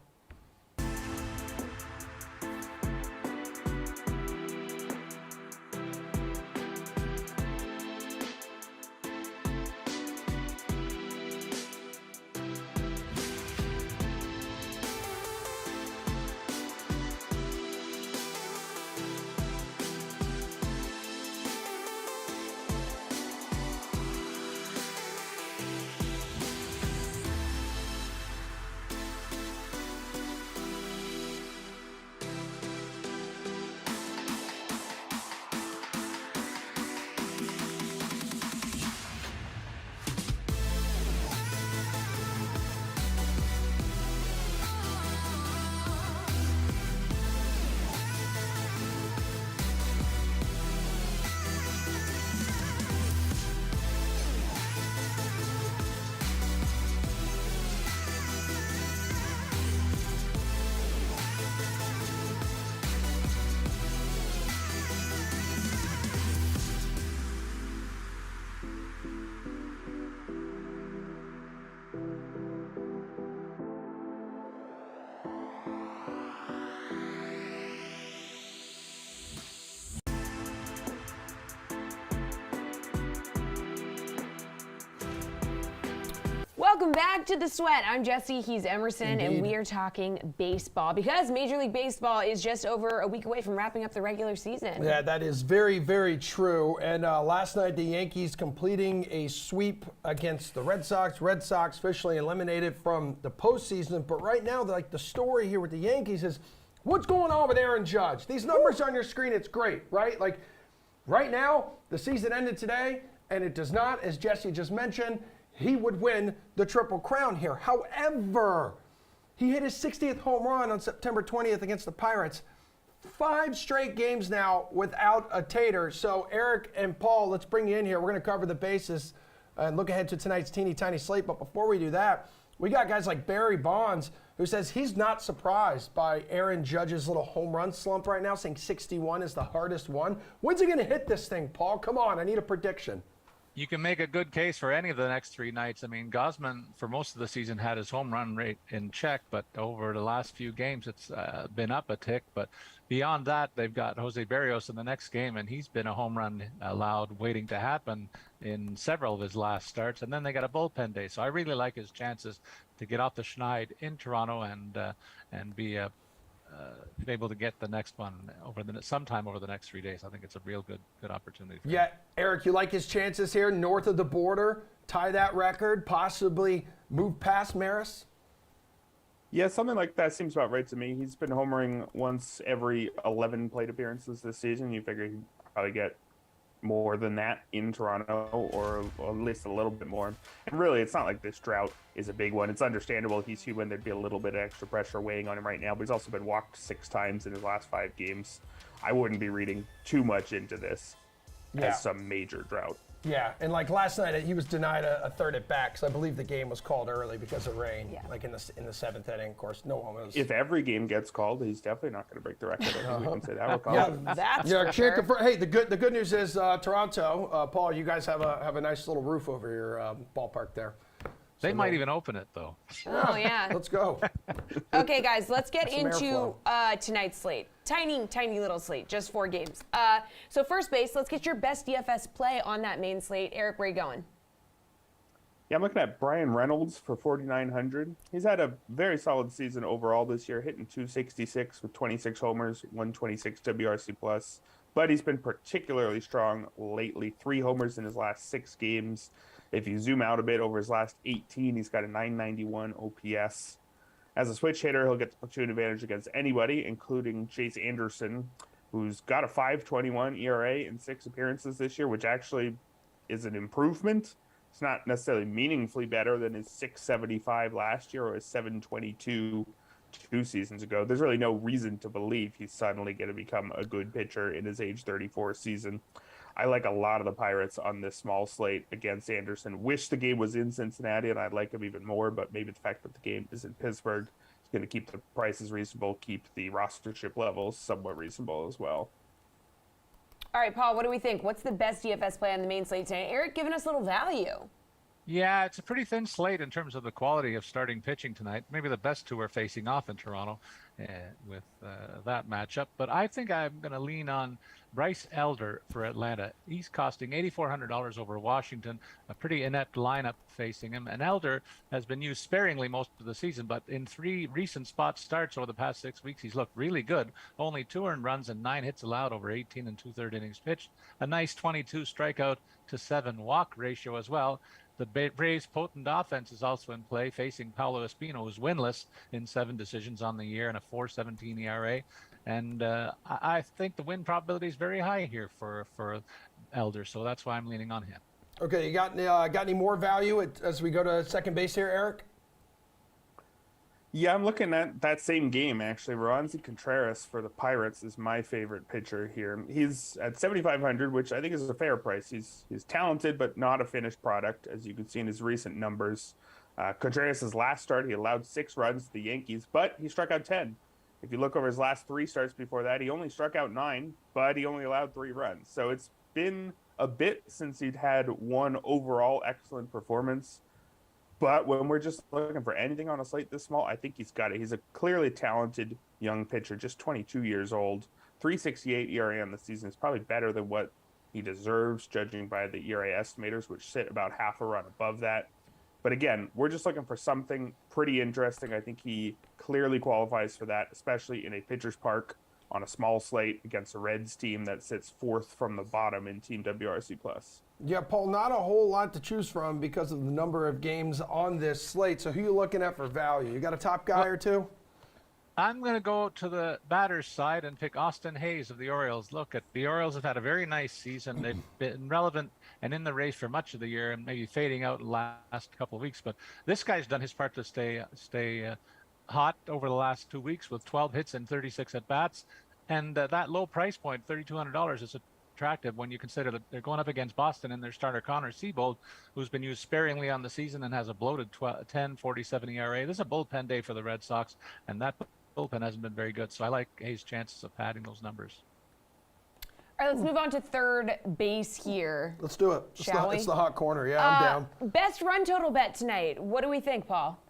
[SPEAKER 3] Welcome back to The Sweat. I'm Jesse, he's Emerson, and we are talking baseball because Major League Baseball is just over a week away from wrapping up the regular season.
[SPEAKER 1] Yeah, that is very, very true. And last night, the Yankees completing a sweep against the Red Sox. Red Sox officially eliminated from the postseason. But right now, like, the story here with the Yankees is what's going on with Aaron Judge? These numbers on your screen, it's great, right? Like, right now, the season ended today, and it does not, as Jesse just mentioned, he would win the Triple Crown here. However, he hit his 60th home run on September 20th against the Pirates. 5 straight games now without a tater. So Eric and Paul, let's bring you in here. We're going to cover the bases and look ahead to tonight's teeny tiny slate. But before we do that, we got guys like Barry Bonds, who says he's not surprised by Aaron Judge's little home run slump right now, saying 61 is the hardest one. When's he going to hit this thing, Paul? Come on, I need a prediction.
[SPEAKER 5] You can make a good case for any of the next 3 nights. I mean, Gaussman, for most of the season, had his home run rate in check, but over the last few games, it's been up a tick. But beyond that, they've got Jose Berrios in the next game, and he's been a home run allowed waiting to happen in several of his last starts. And then they got a bullpen day. So I really like his chances to get off the schneid in Toronto and be a be able to get the next one sometime over the next 3 days. I think it's a real good opportunity.
[SPEAKER 1] Yeah, Eric, you like his chances here north of the border, tie that record, possibly move past Maris?
[SPEAKER 6] Yeah, something like that seems about right to me. He's been homering once every 11 plate appearances this season. You figure he'd probably get more than that in Toronto, or at least a little bit more. And really, it's not like this drought is a big one. It's understandable. He's human. There'd be a little bit of extra pressure weighing on him right now, but he's also been walked 6 times in his last 5 games. I wouldn't be reading too much into this as some major drought.
[SPEAKER 1] Yeah, and like last night, he was denied a third at bat because I believe the game was called early because of rain. Yeah. Like in the 7th inning, of course, no one was.
[SPEAKER 6] If every game gets called, he's definitely not going to break the record. I think we can say that. We're calling.
[SPEAKER 3] Yeah, that's for sure.
[SPEAKER 1] Hey, the good news is Toronto, Paul, you guys have a nice little roof over your ballpark there.
[SPEAKER 5] They might even open it, though.
[SPEAKER 3] Oh, yeah.
[SPEAKER 1] Let's go.
[SPEAKER 3] Okay, guys, let's get into tonight's slate. Tiny little slate, just 4 games. So first base, let's get your best DFS play on that main slate. Eric, where are you going?
[SPEAKER 6] Yeah, I'm looking at Brian Reynolds for 4,900. He's had a very solid season overall this year, hitting .266 with 26 homers, 126 WRC plus. But he's been particularly strong lately. 3 homers in his last 6 games. If you zoom out a bit over his last 18, he's got a 991 OPS. As a switch hitter, he'll get the platoon advantage against anybody, including Chase Anderson, who's got a 5.21 ERA in 6 appearances this year, which actually is an improvement. It's not necessarily meaningfully better than his 6.75 last year or his 7.22 2 seasons ago. There's really no reason to believe he's suddenly going to become a good pitcher in his age 34 season. I like a lot of the Pirates on this small slate against Anderson. Wish the game was in Cincinnati, and I'd like him even more, but maybe the fact that the game is in Pittsburgh is going to keep the prices reasonable, keep the rostership levels somewhat reasonable as well.
[SPEAKER 3] All right, Paul, what do we think? What's the best DFS play on the main slate tonight? Eric giving us a little value.
[SPEAKER 5] Yeah, it's a pretty thin slate in terms of the quality of starting pitching tonight. Maybe the best 2 are facing off in Toronto with that matchup. But I think I'm going to lean on Bryce Elder for Atlanta. He's costing $8,400 over Washington, a pretty inept lineup facing him. And Elder has been used sparingly most of the season, but in 3 recent spot starts over the past 6 weeks, he's looked really good. Only 2 earned runs and 9 hits allowed over 18 and 2/3 innings pitched. A nice 22 strikeout to 7 walk ratio as well. The Braves' potent offense is also in play, facing Paulo Espino, who's winless in 7 decisions on the year and a 4.17 ERA. And I think the win probability is very high here for Elder, so that's why I'm leaning on him.
[SPEAKER 1] Okay, you got any more value as we go to second base here, Eric?
[SPEAKER 6] Yeah, I'm looking at that same game, actually. Roansy Contreras for the Pirates is my favorite pitcher here. He's at 7,500, which I think is a fair price. He's talented, but not a finished product, as you can see in his recent numbers. Contreras' last start, he allowed 6 runs to the Yankees, but he struck out 10. If you look over his last 3 starts before that, he only struck out 9, but he only allowed 3 runs. So it's been a bit since he'd had one overall excellent performance. But when we're just looking for anything on a slate this small, I think he's got it. He's a clearly talented young pitcher, just 22 years old. 3.68 ERA on the season is probably better than what he deserves, judging by the ERA estimators, which sit about half a run above that. But again, we're just looking for something pretty interesting. I think he clearly qualifies for that, especially in a pitcher's park on a small slate against a Reds team that sits 4th from the bottom in Team WRC+.
[SPEAKER 1] Yeah, Paul, not a whole lot to choose from because of the number of games on this slate. So who are you looking at for value? You got a top guy or two?
[SPEAKER 5] I'm going to go to the batter's side and pick Austin Hayes of the Orioles. Look, the Orioles have had a very nice season. They've been relevant and in the race for much of the year and maybe fading out in the last couple of weeks. But this guy's done his part to stay hot over the last 2 weeks with 12 hits and 36 at-bats. And that low price point, $3,200, is attractive when you consider that they're going up against Boston and their starter Connor Seabold, who's been used sparingly on the season and has a bloated 10.47 ERA. This is a bullpen day for the Red Sox, and that bullpen hasn't been very good. So I like Hayes' chances of padding those numbers.
[SPEAKER 3] All right, let's move on to third base here.
[SPEAKER 1] Let's do it.
[SPEAKER 3] Shall we?
[SPEAKER 1] It's the hot corner. Yeah, I'm down.
[SPEAKER 3] Best run total bet tonight. What do we think, Paul?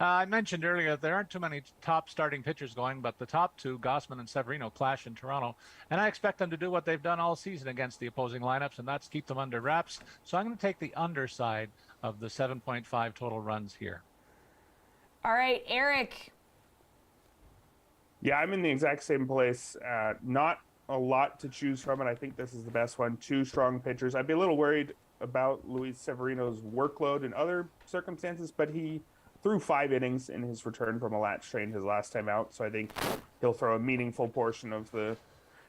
[SPEAKER 5] I mentioned earlier that there aren't too many top starting pitchers going, but the top 2, Gaussman and Severino, clash in Toronto. And I expect them to do what they've done all season against the opposing lineups, and that's keep them under wraps. So I'm going to take the underside of the 7.5 total runs here.
[SPEAKER 3] All right, Eric.
[SPEAKER 6] Yeah, I'm in the exact same place. Not a lot to choose from, and I think this is the best one. Two strong pitchers. I'd be a little worried about Luis Severino's workload in other circumstances, but he threw 5 innings in his return from a lat strain his last time out, so I think he'll throw a meaningful portion of the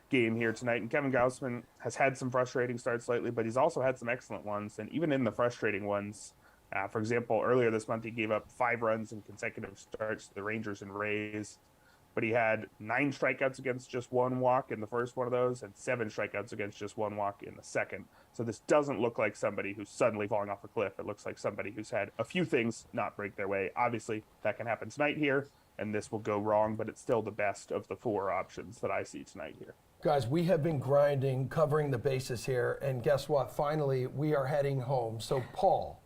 [SPEAKER 6] game here tonight. And Kevin Gaussman has had some frustrating starts lately, but he's also had some excellent ones, and even in the frustrating ones, for example, earlier this month he gave up 5 runs in consecutive starts to the Rangers and Rays, but he had 9 strikeouts against just 1 walk in the first one of those and 7 strikeouts against just 1 walk in the second. So this doesn't look like somebody who's suddenly falling off a cliff. It looks like somebody who's had a few things not break their way. Obviously, that can happen tonight here, and this will go wrong, but it's still the best of the 4 options that I see tonight here.
[SPEAKER 1] Guys, we have been grinding, covering the bases here, and guess what? Finally, we are heading home. So, Paul,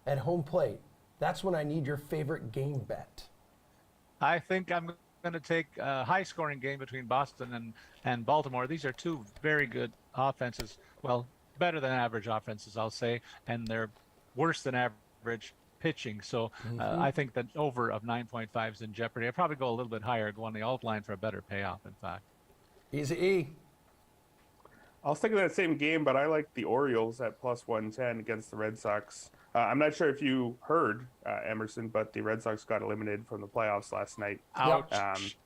[SPEAKER 1] at home plate, that's when I need your favorite game bet.
[SPEAKER 5] I think I'm going to take a high-scoring game between Boston and Baltimore. These are 2 very good offenses. Well, better than average offenses, I'll say, and they're worse than average pitching. So I think that over of 9.5 is in jeopardy. I'd probably go a little bit higher, go on the alt line for a better payoff, in fact.
[SPEAKER 1] Easy E.
[SPEAKER 6] I'll stick with that same game, but I like the Orioles at plus 110 against the Red Sox. I'm not sure if you heard, Emerson, but the Red Sox got eliminated from the playoffs last night.
[SPEAKER 5] Ouch.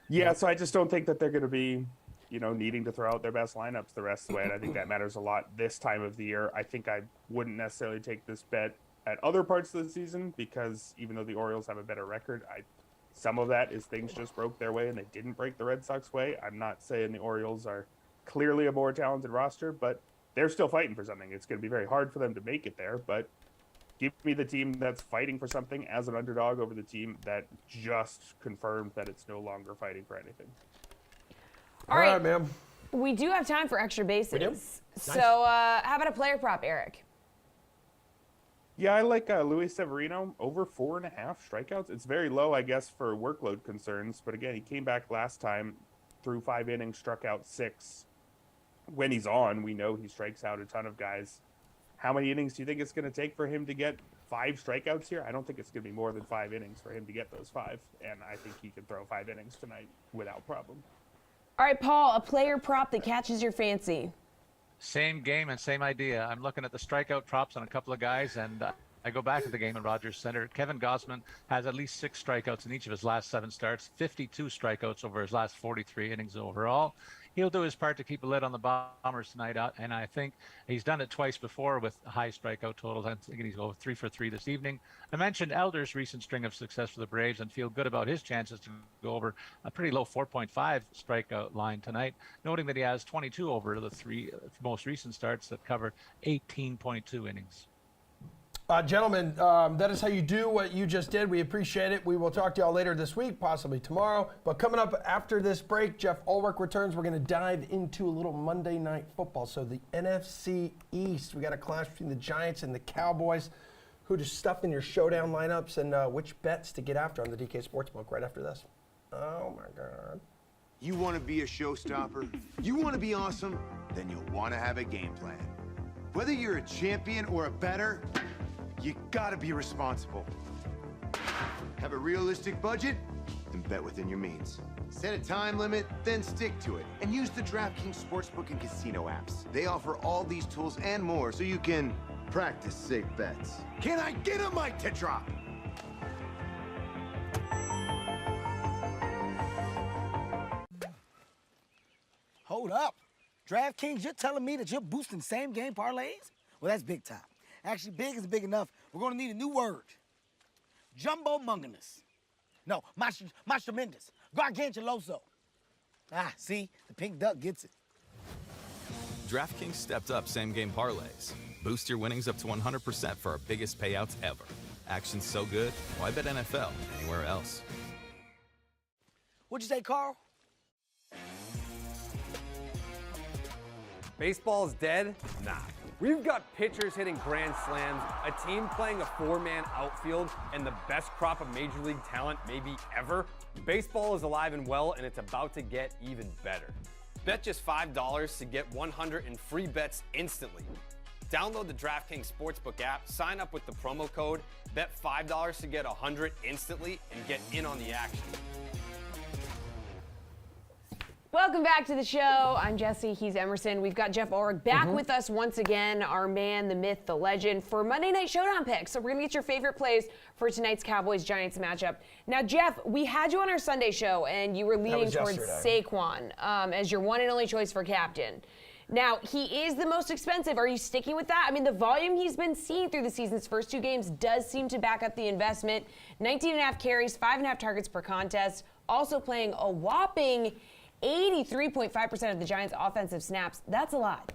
[SPEAKER 6] Yeah, so I just don't think that they're going to be, needing to throw out their best lineups the rest of the way, and I think that matters a lot this time of the year. I think I wouldn't necessarily take this bet at other parts of the season because even though the Orioles have a better record, some of that is things just broke their way and they didn't break the Red Sox way. I'm not saying the Orioles are clearly a more talented roster, but they're still fighting for something. It's going to be very hard for them to make it there, but give me the team that's fighting for something as an underdog over the team that just confirmed that it's no longer fighting for anything.
[SPEAKER 3] All right,
[SPEAKER 1] ma'am.
[SPEAKER 3] We do have time for extra bases.
[SPEAKER 1] We do?
[SPEAKER 3] So how about a player prop, Eric?
[SPEAKER 6] Yeah, I like Luis Severino over 4.5 strikeouts. It's very low, I guess, for workload concerns. But again, he came back last time, threw 5 innings, struck out 6. When he's on, we know he strikes out a ton of guys. How many innings do you think it's going to take for him to get 5 strikeouts here? I don't think it's going to be more than 5 innings for him to get those 5. And I think he can throw 5 innings tonight without problem.
[SPEAKER 3] All right, Paul, a player prop that catches your fancy.
[SPEAKER 5] Same game and same idea. I'm looking at the strikeout props on a couple of guys, and I go back to the game at Rogers Center. Kevin Gaussman has at least 6 strikeouts in each of his last 7 starts, 52 strikeouts over his last 43 innings overall. He'll do his part to keep a lid on the Bombers tonight, and I think he's done it twice before with high strikeout totals. I'm thinking he's going 3 for 3 this evening. I mentioned Elder's recent string of success for the Braves and feel good about his chances to go over a pretty low 4.5 strikeout line tonight, noting that he has 22 over the 3 most recent starts that cover 18.2 innings.
[SPEAKER 1] Gentlemen, that is how you do what you just did. We appreciate it. We will talk to y'all later this week, possibly tomorrow. But coming up after this break, Jeff Ulrich returns. We're going to dive into a little Monday Night Football. So the NFC East, we got a clash between the Giants and the Cowboys. Who just stuffed in your showdown lineups and which bets to get after on the DK Sportsbook right after this. Oh, my God.
[SPEAKER 7] You want to be a showstopper? You want to be awesome? Then you'll want to have a game plan. Whether you're a champion or a bettor, you gotta be responsible. Have a realistic budget and bet within your means. Set a time limit, then stick to it. And use the DraftKings Sportsbook and Casino apps. They offer all these tools and more so you can practice safe bets. Can I get a mic to drop?
[SPEAKER 8] Hold up. DraftKings, you're telling me that you're boosting same-game parlays? Well, that's big time. Actually, big is big enough. We're going to need a new word. Jumbo-munganous. No, mas-tremendous. Gargantuloso. Ah, see? The pink duck gets it.
[SPEAKER 9] DraftKings stepped up same-game parlays. Boost your winnings up to 100% for our biggest payouts ever. Action's so good, why bet NFL anywhere else?
[SPEAKER 8] What'd you say, Carl?
[SPEAKER 10] Baseball's dead? Nah. We've got pitchers hitting grand slams, a team playing a 4-man outfield, and the best crop of major league talent maybe ever. Baseball is alive and well, and it's about to get even better. Bet just $5 to get 100 in free bets instantly. Download the DraftKings Sportsbook app, sign up with the promo code, bet $5 to get 100 instantly, and get in on the action.
[SPEAKER 3] Welcome back to the show. I'm Jesse. He's Emerson. We've got Jeff Ulrich back with us once again, our man, the myth, the legend, for Monday Night Showdown picks. So we're going to get your favorite plays for tonight's Cowboys-Giants matchup. Now, Jeff, we had you on our Sunday show, and you were leaning towards Saquon as your one and only choice for captain. Now, he is the most expensive. Are you sticking with that? I mean, the volume he's been seeing through the season's first 2 games does seem to back up the investment. 19.5 carries, 5.5 targets per contest, also playing a whopping 83.5% of the Giants' offensive snaps. That's a lot.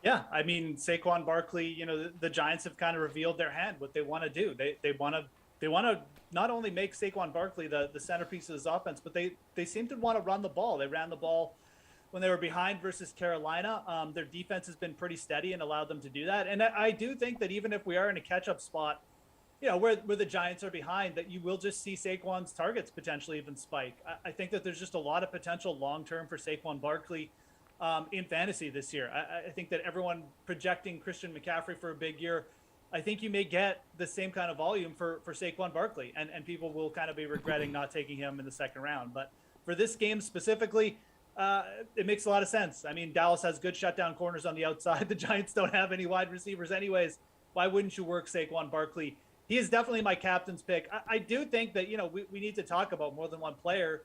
[SPEAKER 4] Yeah, I mean, Saquon Barkley, the Giants have kind of revealed their hand, what they want to do. They want to not only make Saquon Barkley the centerpiece of this offense, but they seem to want to run the ball. They ran the ball when they were behind versus Carolina. Their defense has been pretty steady and allowed them to do that. And I do think that even if we are in a catch-up spot, where the Giants are behind, that you will just see Saquon's targets potentially even spike. I think that there's just a lot of potential long-term for Saquon Barkley in fantasy this year. I think that everyone projecting Christian McCaffrey for a big year, I think you may get the same kind of volume for Saquon Barkley, and people will kind of be regretting not taking him in the second round. But for this game specifically, it makes a lot of sense. I mean, Dallas has good shutdown corners on the outside. The Giants don't have any wide receivers anyways. Why wouldn't you work Saquon Barkley? He is definitely my captain's pick. I do think that, we need to talk about more than one player,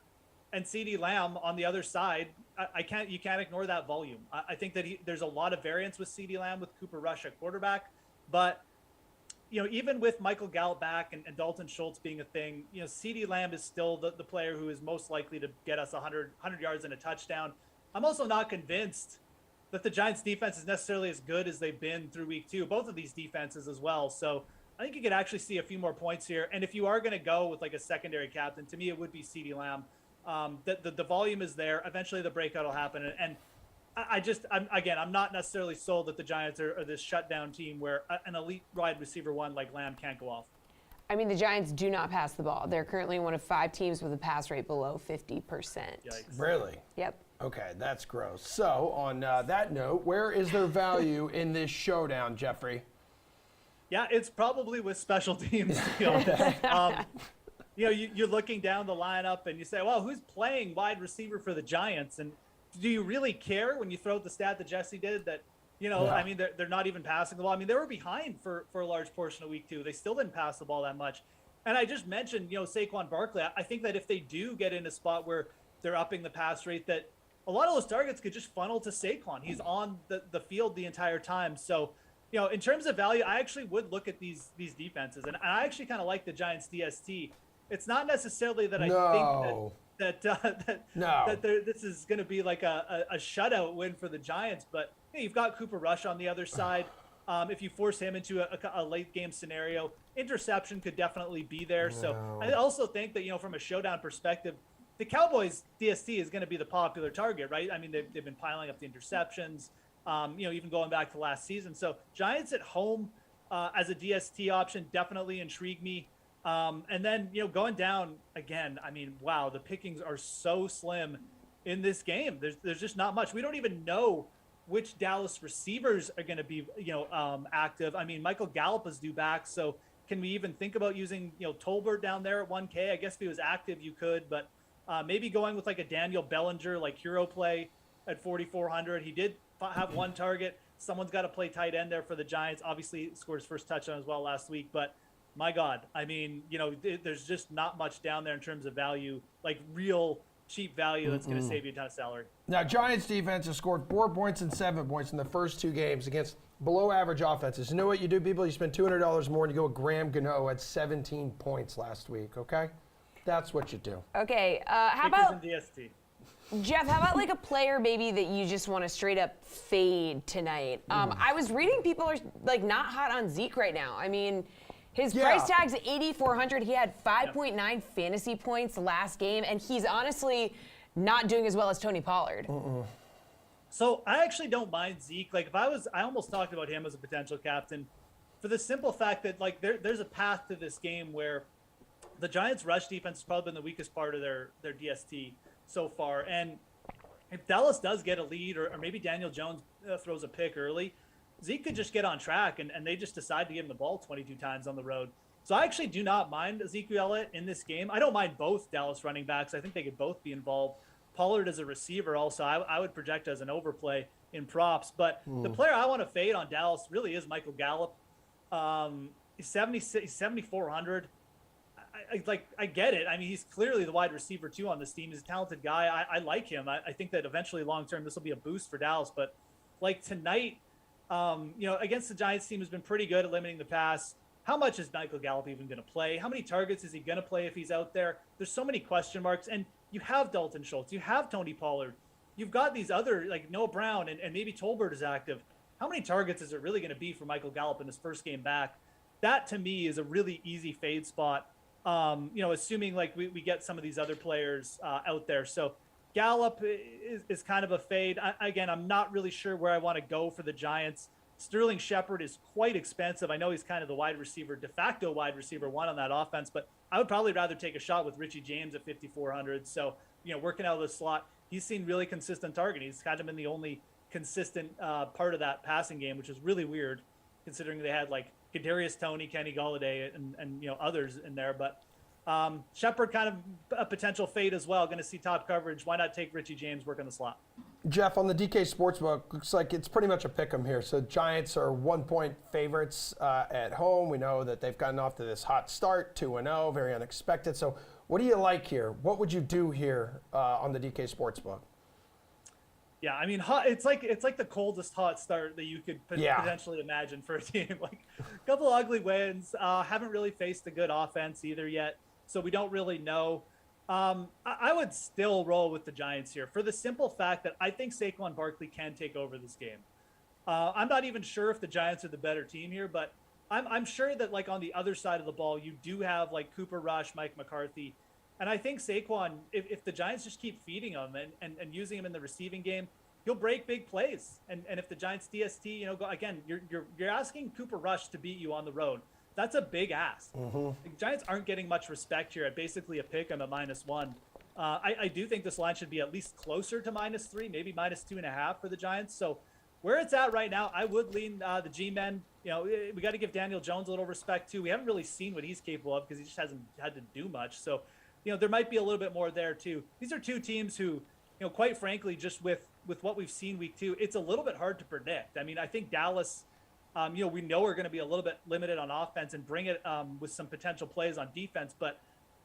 [SPEAKER 4] and CeeDee Lamb on the other side. You can't ignore that volume. I think that there's a lot of variance with CeeDee Lamb with Cooper Rush at quarterback, but even with Michael Gallup back and Dalton Schultz being a thing, CeeDee Lamb is still the player who is most likely to get us 100 yards and a touchdown. I'm also not convinced that the Giants defense is necessarily as good as they've been through week 2, both of these defenses as well. So I think you could actually see a few more points here. And if you are going to go with like a secondary captain, to me, it would be CeeDee Lamb. The volume is there. Eventually the breakout will happen. And I'm not necessarily sold that the Giants are this shutdown team where an elite wide receiver one like Lamb can't go off.
[SPEAKER 3] I mean, the Giants do not pass the ball. They're currently one of 5 teams with a pass rate below 50%.
[SPEAKER 4] Yikes.
[SPEAKER 1] Really?
[SPEAKER 3] Yep.
[SPEAKER 1] Okay, that's gross. So on that note, where is their value in this showdown, Jeffrey?
[SPEAKER 4] Yeah, it's probably with special teams. You're looking down the lineup and you say, well, who's playing wide receiver for the Giants? And do you really care when you throw out the stat that Jesse did that, I mean, they're not even passing the ball. I mean, they were behind for a large portion of week 2. They still didn't pass the ball that much. And I just mentioned, Saquon Barkley. I think that if they do get in a spot where they're upping the pass rate, that a lot of those targets could just funnel to Saquon. He's on the field the entire time. So, in terms of value, I actually would look at these defenses, and I actually kind of like the Giants DST. It's not necessarily that I think that this is going to be like a shutout win for the Giants, but you've got Cooper Rush on the other side. If you force him into a late game scenario, interception could definitely be there. So I also think that from a showdown perspective, the Cowboys DST is going to be the popular target, right? I mean, they've been piling up the interceptions. Even going back to last season. So Giants at home as a DST option definitely intrigue me. And then, going down again, I mean, wow, the pickings are so slim in this game. There's just not much. We don't even know which Dallas receivers are going to be, active. I mean, Michael Gallup is due back. So can we even think about using, Tolbert down there at 1K? I guess if he was active, you could, but maybe going with like a Daniel Bellinger, like hero play at 4,400. He did have 1 target. Someone's got to play tight end there for the Giants. Obviously scored his first touchdown as well last week, but my God, I mean, there's just not much down there in terms of value, like real cheap value that's going to save you a ton of salary.
[SPEAKER 1] Now, Giants defense has scored 4 points and 7 points in the first 2 games against below average offenses. You know what you do, people? You spend $200 more and you go with Graham Gano at 17 points last week, okay? That's what you do.
[SPEAKER 3] Okay, how about
[SPEAKER 4] DST?
[SPEAKER 3] Jeff, how about like a player maybe that you just want to straight up fade tonight? I was reading people are like not hot on Zeke right now. I mean, his price tag's 8,400. He had 5.9 fantasy points last game, and he's honestly not doing as well as Tony Pollard.
[SPEAKER 4] So I actually don't mind Zeke. Like I almost talked about him as a potential captain for the simple fact that like there's a path to this game where the Giants' rush defense has probably been the weakest part of their DST so far. And if Dallas does get a lead or maybe Daniel Jones throws a pick early, Zeke could just get on track and they just decide to give him the ball 22 times on the road. So I actually do not mind Ezekiel Elliott in this game. I don't mind both Dallas running backs. I think they could both be involved. Pollard as a receiver also, I would project as an overplay in props. But the player I want to fade on Dallas really is Michael Gallup. He's 7,400. I get it. I mean, he's clearly the wide receiver too on this team. He's a talented guy. I like him. I think that eventually long term this will be a boost for Dallas. But like tonight, against the Giants team has been pretty good at limiting the pass. How much is Michael Gallup even going to play? How many targets is he going to play if he's out there? There's so many question marks. And you have Dalton Schultz. You have Tony Pollard. You've got these other, like Noah Brown, and maybe Tolbert is active. How many targets is it really going to be for Michael Gallup in his first game back? That, to me, is a really easy fade spot, assuming like we get some of these other players out there. So Gallup is kind of a fade. Again, I'm not really sure where I want to go for the Giants. Sterling Shepard is quite expensive. I know he's kind of the de facto wide receiver one on that offense, but I would probably rather take a shot with Richie James at 5,400. So, working out of the slot, he's seen really consistent targeting. He's kind of been the only consistent part of that passing game, which is really weird considering they had like Kadarius Toney, Kenny Golladay, and others in there. But Shepard kind of a potential fade as well. Going to see top coverage. Why not take Richie James, work on the slot?
[SPEAKER 1] Jeff, on the DK Sportsbook, looks like it's pretty much a pick'em here. So Giants are 1-point favorites at home. We know that they've gotten off to this hot start, 2-0, very unexpected. So what do you like here? What would you do here on the DK Sportsbook?
[SPEAKER 4] Yeah, I mean, it's like the coldest hot start that you could potentially imagine for a team. Like a couple ugly wins, haven't really faced a good offense either yet, so we don't really know. I would still roll with the Giants here for the simple fact that I think Saquon Barkley can take over this game. I'm not even sure if the Giants are the better team here, but I'm sure that like on the other side of the ball, you do have like Cooper Rush, Mike McCarthy. And I think Saquon, if the Giants just keep feeding him and using him in the receiving game, he'll break big plays. And if the Giants DST, go again, you're asking Cooper Rush to beat you on the road. That's a big ask. The Giants aren't getting much respect here at basically a pick 'em at -1. I do think this line should be at least closer to -3, maybe -2.5 for the Giants. So where it's at right now, I would lean the G-men. We got to give Daniel Jones a little respect too. We haven't really seen what he's capable of because he just hasn't had to do much. So there might be a little bit more there too. These are two teams who, quite frankly, just with what we've seen week 2, it's a little bit hard to predict. I mean, I think Dallas, we know we're going to be a little bit limited on offense and bring it with some potential plays on defense. But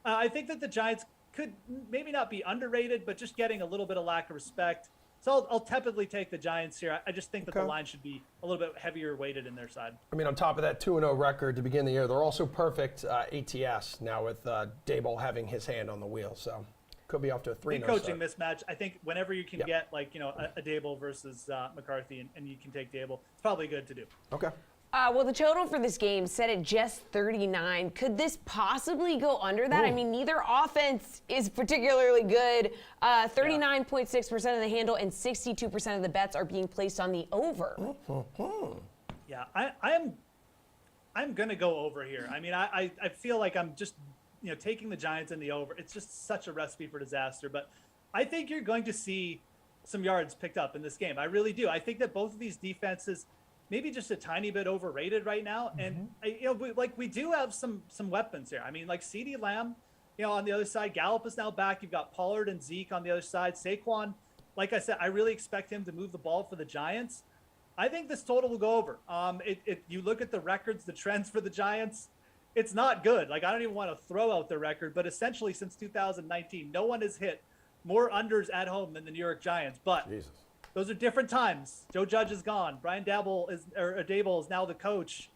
[SPEAKER 4] I think that the Giants could maybe not be underrated, but just getting a little bit of lack of respect. So I'll tepidly take the Giants here. I just think that the line should be a little bit heavier weighted in their side. I
[SPEAKER 1] mean, on top of that 2-0 record to begin the year, they're also perfect ATS now with Dable having his hand on the wheel. So could be off to a 3-0
[SPEAKER 4] coaching mismatch. I think whenever you can get like, a Dable versus McCarthy and you can take Dable, it's probably good to do.
[SPEAKER 1] Okay.
[SPEAKER 3] Well, the total for this game set at just 39. Could this possibly go under that?
[SPEAKER 1] Ooh.
[SPEAKER 3] I mean, neither offense is particularly good. 39.6% of the handle and 62% of the bets are being placed on the over.
[SPEAKER 4] Yeah, I'm going to go over here. I mean, I feel like I'm just, taking the Giants in the over. It's just such a recipe for disaster. But I think you're going to see some yards picked up in this game. I really do. I think that both of these defenses maybe just a tiny bit overrated right now. And, we do have some weapons here. I mean, like CeeDee Lamb, on the other side, Gallup is now back. You've got Pollard and Zeke on the other side. Saquon, like I said, I really expect him to move the ball for the Giants. I think this total will go over. You look at the records, the trends for the Giants, it's not good. Like, I don't even want to throw out the record, but essentially since 2019, no one has hit more unders at home than the New York Giants. But Jesus. Those are different times. Joe Judge is gone. Brian Dable is now the coach.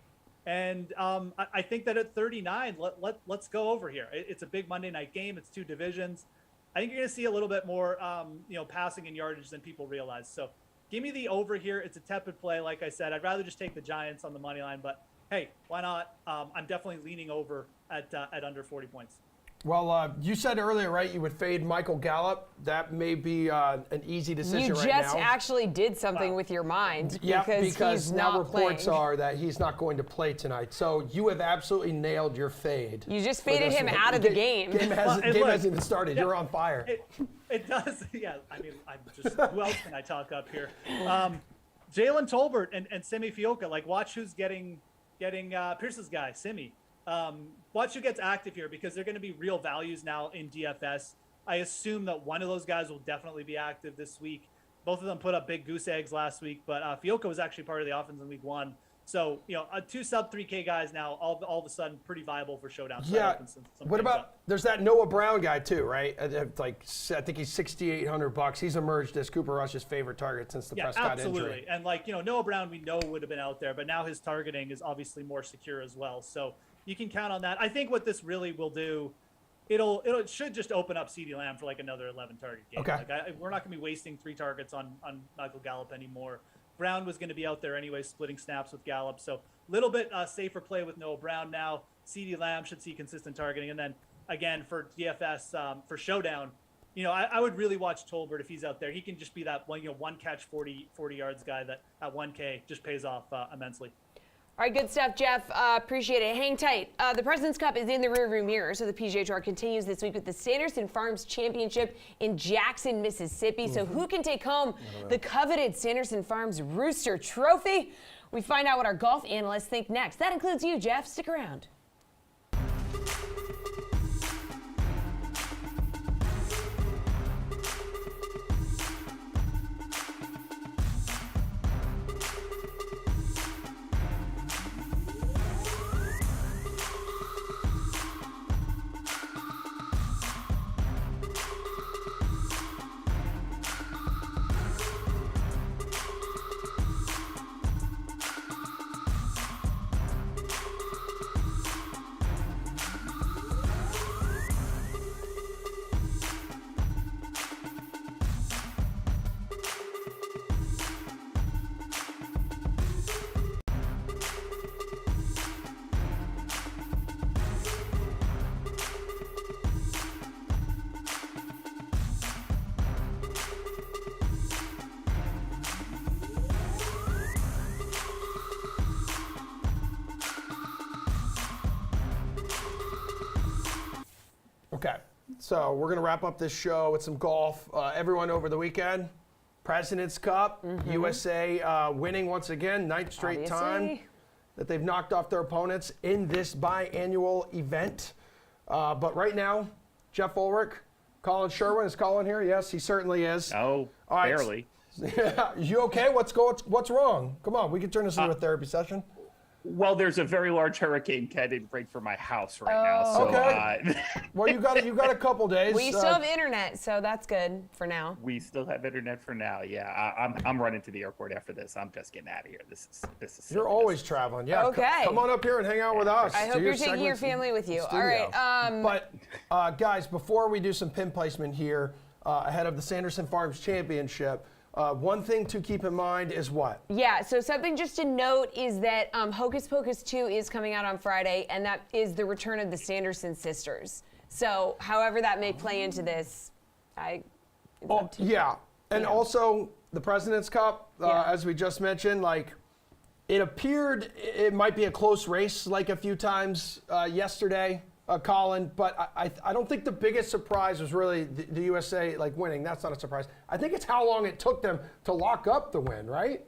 [SPEAKER 4] And I think that at 39, let's go over here. It's a big Monday night game. It's two divisions. I think you're going to see a little bit more, passing and yardage than people realize. So give me the over here. It's a tepid play. Like I said, I'd rather just take the Giants on the money line. But hey, why not? I'm definitely leaning over at under 40 points.
[SPEAKER 1] Well, you said earlier, right, you would fade Michael Gallup. That may be an easy decision right now.
[SPEAKER 3] You just actually did something with your mind.
[SPEAKER 1] Yeah, because
[SPEAKER 3] he's
[SPEAKER 1] now
[SPEAKER 3] not
[SPEAKER 1] reports
[SPEAKER 3] playing.
[SPEAKER 1] are that he's not going to play tonight. So you have absolutely nailed your fade.
[SPEAKER 3] You just faded him out of the game.
[SPEAKER 1] Game hasn't even started. You're on fire.
[SPEAKER 4] It does. Yeah, I mean, who else can I talk up here? Jalen Tolbert and Simi Fioka. Like, watch who's getting Pierce's guy, Simi. Watch who gets active here because they're going to be real values now in DFS. I assume that one of those guys will definitely be active this week. Both of them put up big goose eggs last week, but Fiocco was actually part of the offense in week 1. So, two sub 3K guys now, all of a sudden, pretty viable for showdown.
[SPEAKER 1] Yeah. What about, there's that Noah Brown guy too, right? I think he's $6,800. He's emerged as Cooper Rush's favorite target since the Prescott injury.
[SPEAKER 4] And Noah Brown, we know would have been out there, but now his targeting is obviously more secure as well. So you can count on that. I think what this really will do, it should just open up CeeDee Lamb for another 11 target game.
[SPEAKER 1] Okay.
[SPEAKER 4] We're not going to be wasting 3 targets on Michael Gallup anymore. Brown was going to be out there anyway, splitting snaps with Gallup. So a little bit safer play with Noah Brown now. CeeDee Lamb should see consistent targeting. And then, again, for DFS, for showdown, I would really watch Tolbert if he's out there. He can just be that one catch, 40 yards guy that at 1K just pays off immensely.
[SPEAKER 3] All right, good stuff, Jeff. Appreciate it. Hang tight. The President's Cup is in the rearview mirror, so the PGA Tour continues this week with the Sanderson Farms Championship in Jackson, Mississippi. So who can take home the coveted Sanderson Farms Rooster Trophy? We find out what our golf analysts think next. That includes you, Jeff. Stick around.
[SPEAKER 1] Okay, so we're going to wrap up this show with some golf. Everyone over the weekend, President's Cup, USA winning once again, 9th straight time that they've knocked off their opponents in this biannual event. But right now, Jeff Ulrich, Colin Sherwin, is Colin here? Yes, he certainly is.
[SPEAKER 11] Oh, all right. Barely.
[SPEAKER 1] You okay? What's wrong? Come on, we can turn this into a therapy session.
[SPEAKER 11] Well, there's a very large hurricane headed right for my house right now. So,
[SPEAKER 1] okay. Well, you got a couple days.
[SPEAKER 3] We still have internet, so that's good for now.
[SPEAKER 11] We still have internet for now. Yeah, I'm running to the airport after this. I'm just getting out of here. This is.
[SPEAKER 1] You're always traveling. Yeah.
[SPEAKER 3] Okay.
[SPEAKER 1] Come on up here and hang out with us.
[SPEAKER 3] I hope you're taking your family with you. All right.
[SPEAKER 1] But guys, before we do some pin placement here ahead of the Sanderson Farms Championship. One thing to keep in mind is what?
[SPEAKER 3] Yeah, so something just to note is that Hocus Pocus 2 is coming out on Friday, and that is the return of the Sanderson sisters. So however that may play into this,
[SPEAKER 1] and also the President's Cup, as we just mentioned, it appeared it might be a close race a few times yesterday. Colin, but I don't think the biggest surprise was really the USA winning. That's not a surprise. I think it's how long it took them to lock up the win, right?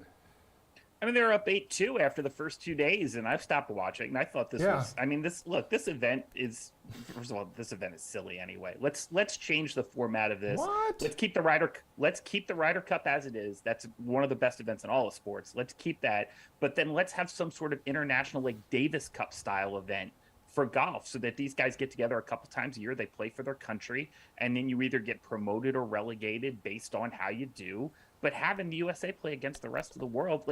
[SPEAKER 11] I mean, they're up 8-2 after the first 2 days, and I've stopped watching. And I thought this was. I mean, this event is. First of all, this event is silly anyway. Let's change the format of this.
[SPEAKER 1] What?
[SPEAKER 11] Let's keep the Ryder Cup as it is. That's one of the best events in all of sports. Let's keep that, but then let's have some sort of international Davis Cup style event for golf, so that these guys get together a couple times a year, they play for their country, and then you either get promoted or relegated based on how you do. But having the USA play against the rest of the world,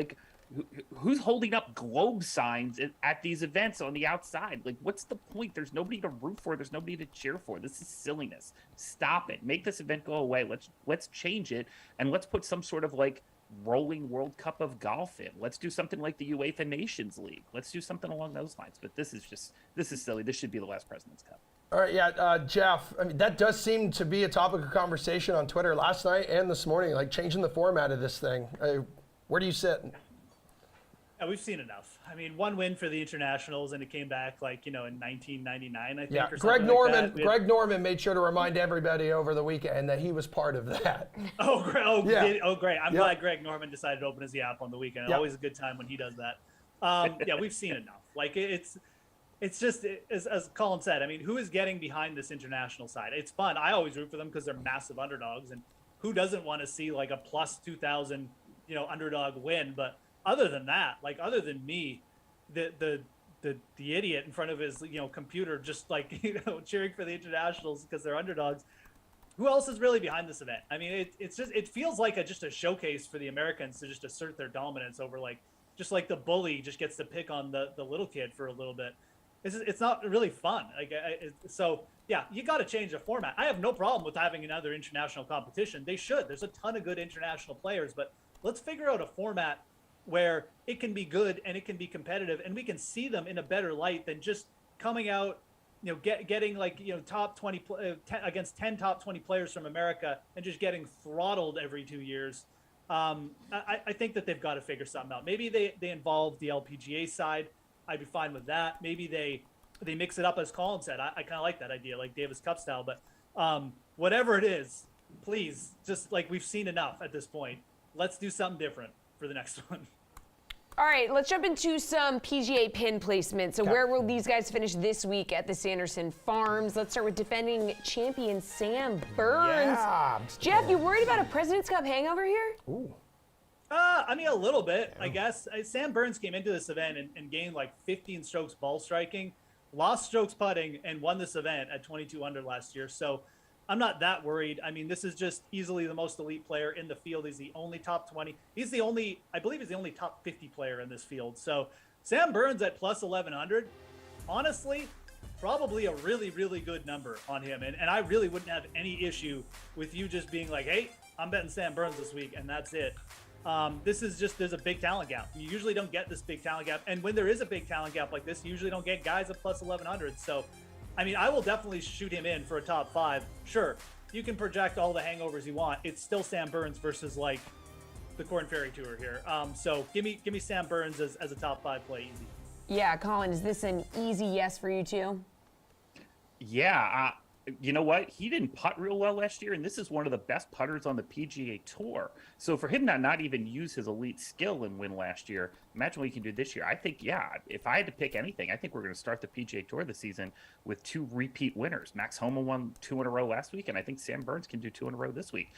[SPEAKER 11] who's holding up globe signs at these events on the outside? What's the point? There's nobody to root for. There's nobody to cheer for. This is silliness. Stop it. Make this event go away. Let's change it, and let's put some sort of rolling World Cup of golf in. Let's do something like the UEFA Nations League. Let's do something along those lines. But this is silly. This should be the last President's Cup.
[SPEAKER 1] All right, Jeff, I mean, that does seem to be a topic of conversation on Twitter last night and this morning, changing the format of this thing. Where do you sit?
[SPEAKER 4] Yeah, we've seen enough. I mean, one win for the internationals, and it came back in 1999, I think.
[SPEAKER 1] Yeah,
[SPEAKER 4] or
[SPEAKER 1] Greg Norman made sure to remind everybody over the weekend that he was part of that.
[SPEAKER 4] Great. I'm glad Greg Norman decided to open his app on the weekend. Always a good time when he does that. We've seen enough. it's just, as Colin said, I mean, who is getting behind this international side? It's fun. I always root for them because they're massive underdogs, and who doesn't want to see like a plus 2,000, underdog win? But other than that, like other than me, the idiot in front of his computer, just like cheering for the internationals because they're underdogs. Who else is really behind this event? I mean, it feels like just a showcase for the Americans to just assert their dominance over just like the bully just gets to pick on the little kid for a little bit. It's not really fun. So yeah, you got to change the format. I have no problem with having another international competition. They should. There's a ton of good international players, but let's figure out a format where it can be good and it can be competitive, and we can see them in a better light than just coming out, getting top 20 against 10 top 20 players from America and just getting throttled every 2 years. I think that they've got to figure something out. Maybe they involve the LPGA side. I'd be fine with that. Maybe they mix it up, as Colin said. I kind of like that idea, like Davis Cup style. But whatever it is, please, just like we've seen enough at this point. Let's do something different for the next one.
[SPEAKER 3] All right, let's jump into some PGA pin placement. So where will these guys finish this week at the Sanderson Farms? Let's start with defending champion Sam Burns.
[SPEAKER 1] Yeah.
[SPEAKER 3] Jeff, you worried about a President's Cup hangover here?
[SPEAKER 1] Ooh.
[SPEAKER 4] I mean, a little bit, I guess. Sam Burns came into this event and gained like 15 strokes ball striking, lost strokes putting, and won this event at 22 under last year. So I'm not that worried. I mean, this is just easily the most elite player in the field. He's the only top 20. I believe he's the only top 50 player in this field. So Sam Burns at plus 1,100, honestly, probably a really, really good number on him. And I really wouldn't have any issue with you just being like, hey, I'm betting Sam Burns this week, and that's it. There's a big talent gap. You usually don't get this big talent gap. And when there is a big talent gap like this, you usually don't get guys at plus 1,100. So, I mean, I will definitely shoot him in for a top 5. Sure, you can project all the hangovers you want. It's still Sam Burns versus like the Corn Ferry Tour here. So give me Sam Burns as a top 5 play easy.
[SPEAKER 3] Yeah, Colin, is this an easy yes for you too?
[SPEAKER 11] Yeah, you know what? He didn't putt real well last year, and this is one of the best putters on the PGA Tour. So for him to not even use his elite skill and win last year, imagine what he can do this year. I think, yeah, if I had to pick anything, I think we're going to start the PGA Tour this season with 2 repeat winners. Max Homa won 2 in a row last week, and I think Sam Burns can do 2 in a row this week.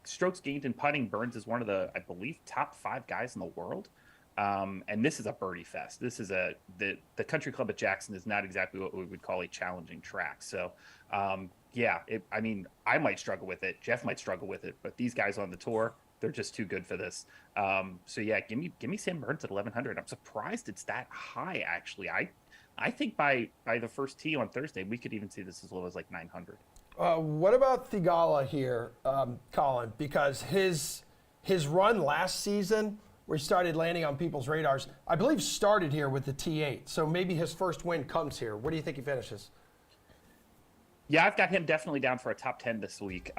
[SPEAKER 11] Strokes gained in putting, Burns is one of the, I believe, top 5 guys in the world. And this is a birdie fest. This is the country club at Jackson is not exactly what we would call a challenging track. So, I mean, I might struggle with it. Jeff might struggle with it, but these guys on the tour, they're just too good for this. So yeah, give me Sam Burns at 1,100. I'm surprised it's that high. Actually, I think by the first tee on Thursday, we could even see this as low as like 900.
[SPEAKER 1] What about Theegala here, Colin? Because his run last season, where he started landing on people's radars, I believe started here with the T8. So maybe his first win comes here. Where do you think he finishes?
[SPEAKER 11] Yeah, I've got him definitely down for a top 10 this week.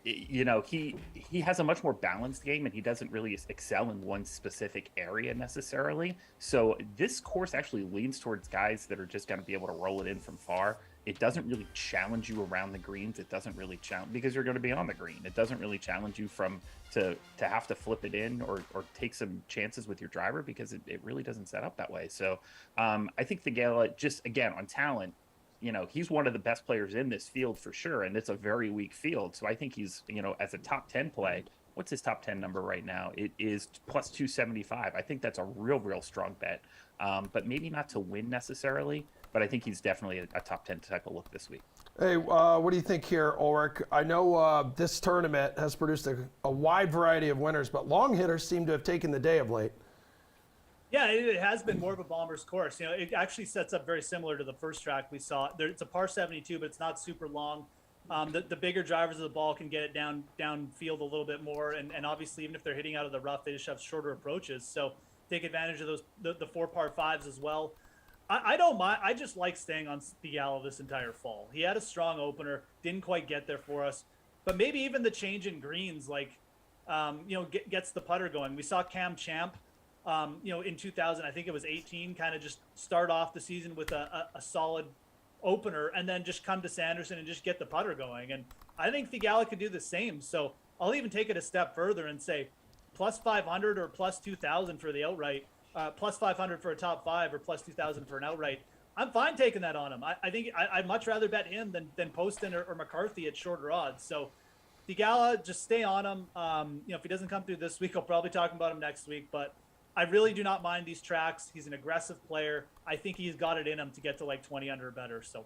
[SPEAKER 11] He has a much more balanced game, and he doesn't really excel in one specific area necessarily. So this course actually leans towards guys that are just going to be able to roll it in from far. It doesn't really challenge you around the greens. It doesn't really challenge because you're going to be on the green. It doesn't really challenge you to have to flip it in or take some chances with your driver because it really doesn't set up that way. So I think Theegala, just again on talent, he's one of the best players in this field for sure, and it's a very weak field. So I think he's, as a top 10 play, what's his top 10 number right now? It is plus 275. I think that's a real strong bet, but maybe not to win necessarily, but I think he's definitely a top 10 type of look this week.
[SPEAKER 1] Hey, what do you think here, Ulrich? I know this tournament has produced a wide variety of winners, but long hitters seem to have taken the day of late.
[SPEAKER 4] Yeah, it has been more of a bomber's course. It actually sets up very similar to the first track we saw. It's a par 72, but it's not super long. The bigger drivers of the ball can get it downfield a little bit more, and obviously even if they're hitting out of the rough, they just have shorter approaches. So take advantage of those the 4 par 5s as well. I don't mind. I just like staying on Theegala this entire fall. He had a strong opener, didn't quite get there for us, but maybe even the change in greens, gets the putter going. We saw Cam Champ. In 2000, I think it was 18, kind of just start off the season with a solid opener and then just come to Sanderson and just get the putter going. And I think Theegala could do the same. So I'll even take it a step further and say plus 500 or plus 2,000 for the outright, plus 500 for a top 5 or plus 2,000 for an outright. I'm fine taking that on him. I think I'd much rather bet him than Poston or McCarthy at shorter odds. So DeGala, just stay on him. If he doesn't come through this week, I'll probably talk about him next week. But I really do not mind these tracks. He's an aggressive player. I think he's got it in him to get to like 20 under or better. So,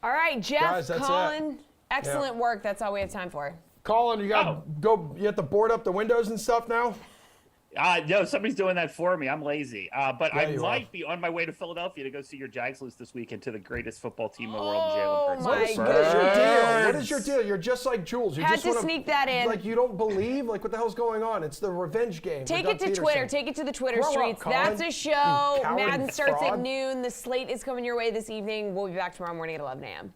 [SPEAKER 3] all right, Jeff,
[SPEAKER 1] Guys,
[SPEAKER 3] Colin, excellent work. That's all we have time for.
[SPEAKER 1] Colin, you got you have to board up the windows and stuff now?
[SPEAKER 11] No, somebody's doing that for me. I'm lazy. But
[SPEAKER 1] Yeah,
[SPEAKER 11] I
[SPEAKER 1] you
[SPEAKER 11] might
[SPEAKER 1] are.
[SPEAKER 11] be on my way to Philadelphia to go see your Jags lose this weekend to the greatest football team in the world, Jalen Hurts.
[SPEAKER 3] my
[SPEAKER 1] What is your deal? What is your deal? You're just like Jules. You
[SPEAKER 3] Had
[SPEAKER 1] just
[SPEAKER 3] to
[SPEAKER 1] wanna,
[SPEAKER 3] sneak that in.
[SPEAKER 1] Like you don't believe? Like what the hell's going on? It's the revenge game.
[SPEAKER 3] Take
[SPEAKER 1] with
[SPEAKER 3] it to
[SPEAKER 1] Doug
[SPEAKER 3] Twitter.
[SPEAKER 1] Peterson.
[SPEAKER 3] Take it to the Twitter
[SPEAKER 1] Grow up,
[SPEAKER 3] streets.
[SPEAKER 1] Colin.
[SPEAKER 3] That's a show.
[SPEAKER 1] You coward
[SPEAKER 3] Madden starts at
[SPEAKER 1] fraud.
[SPEAKER 3] noon. The slate is coming your way this evening. We'll be back tomorrow morning at 11 a.m.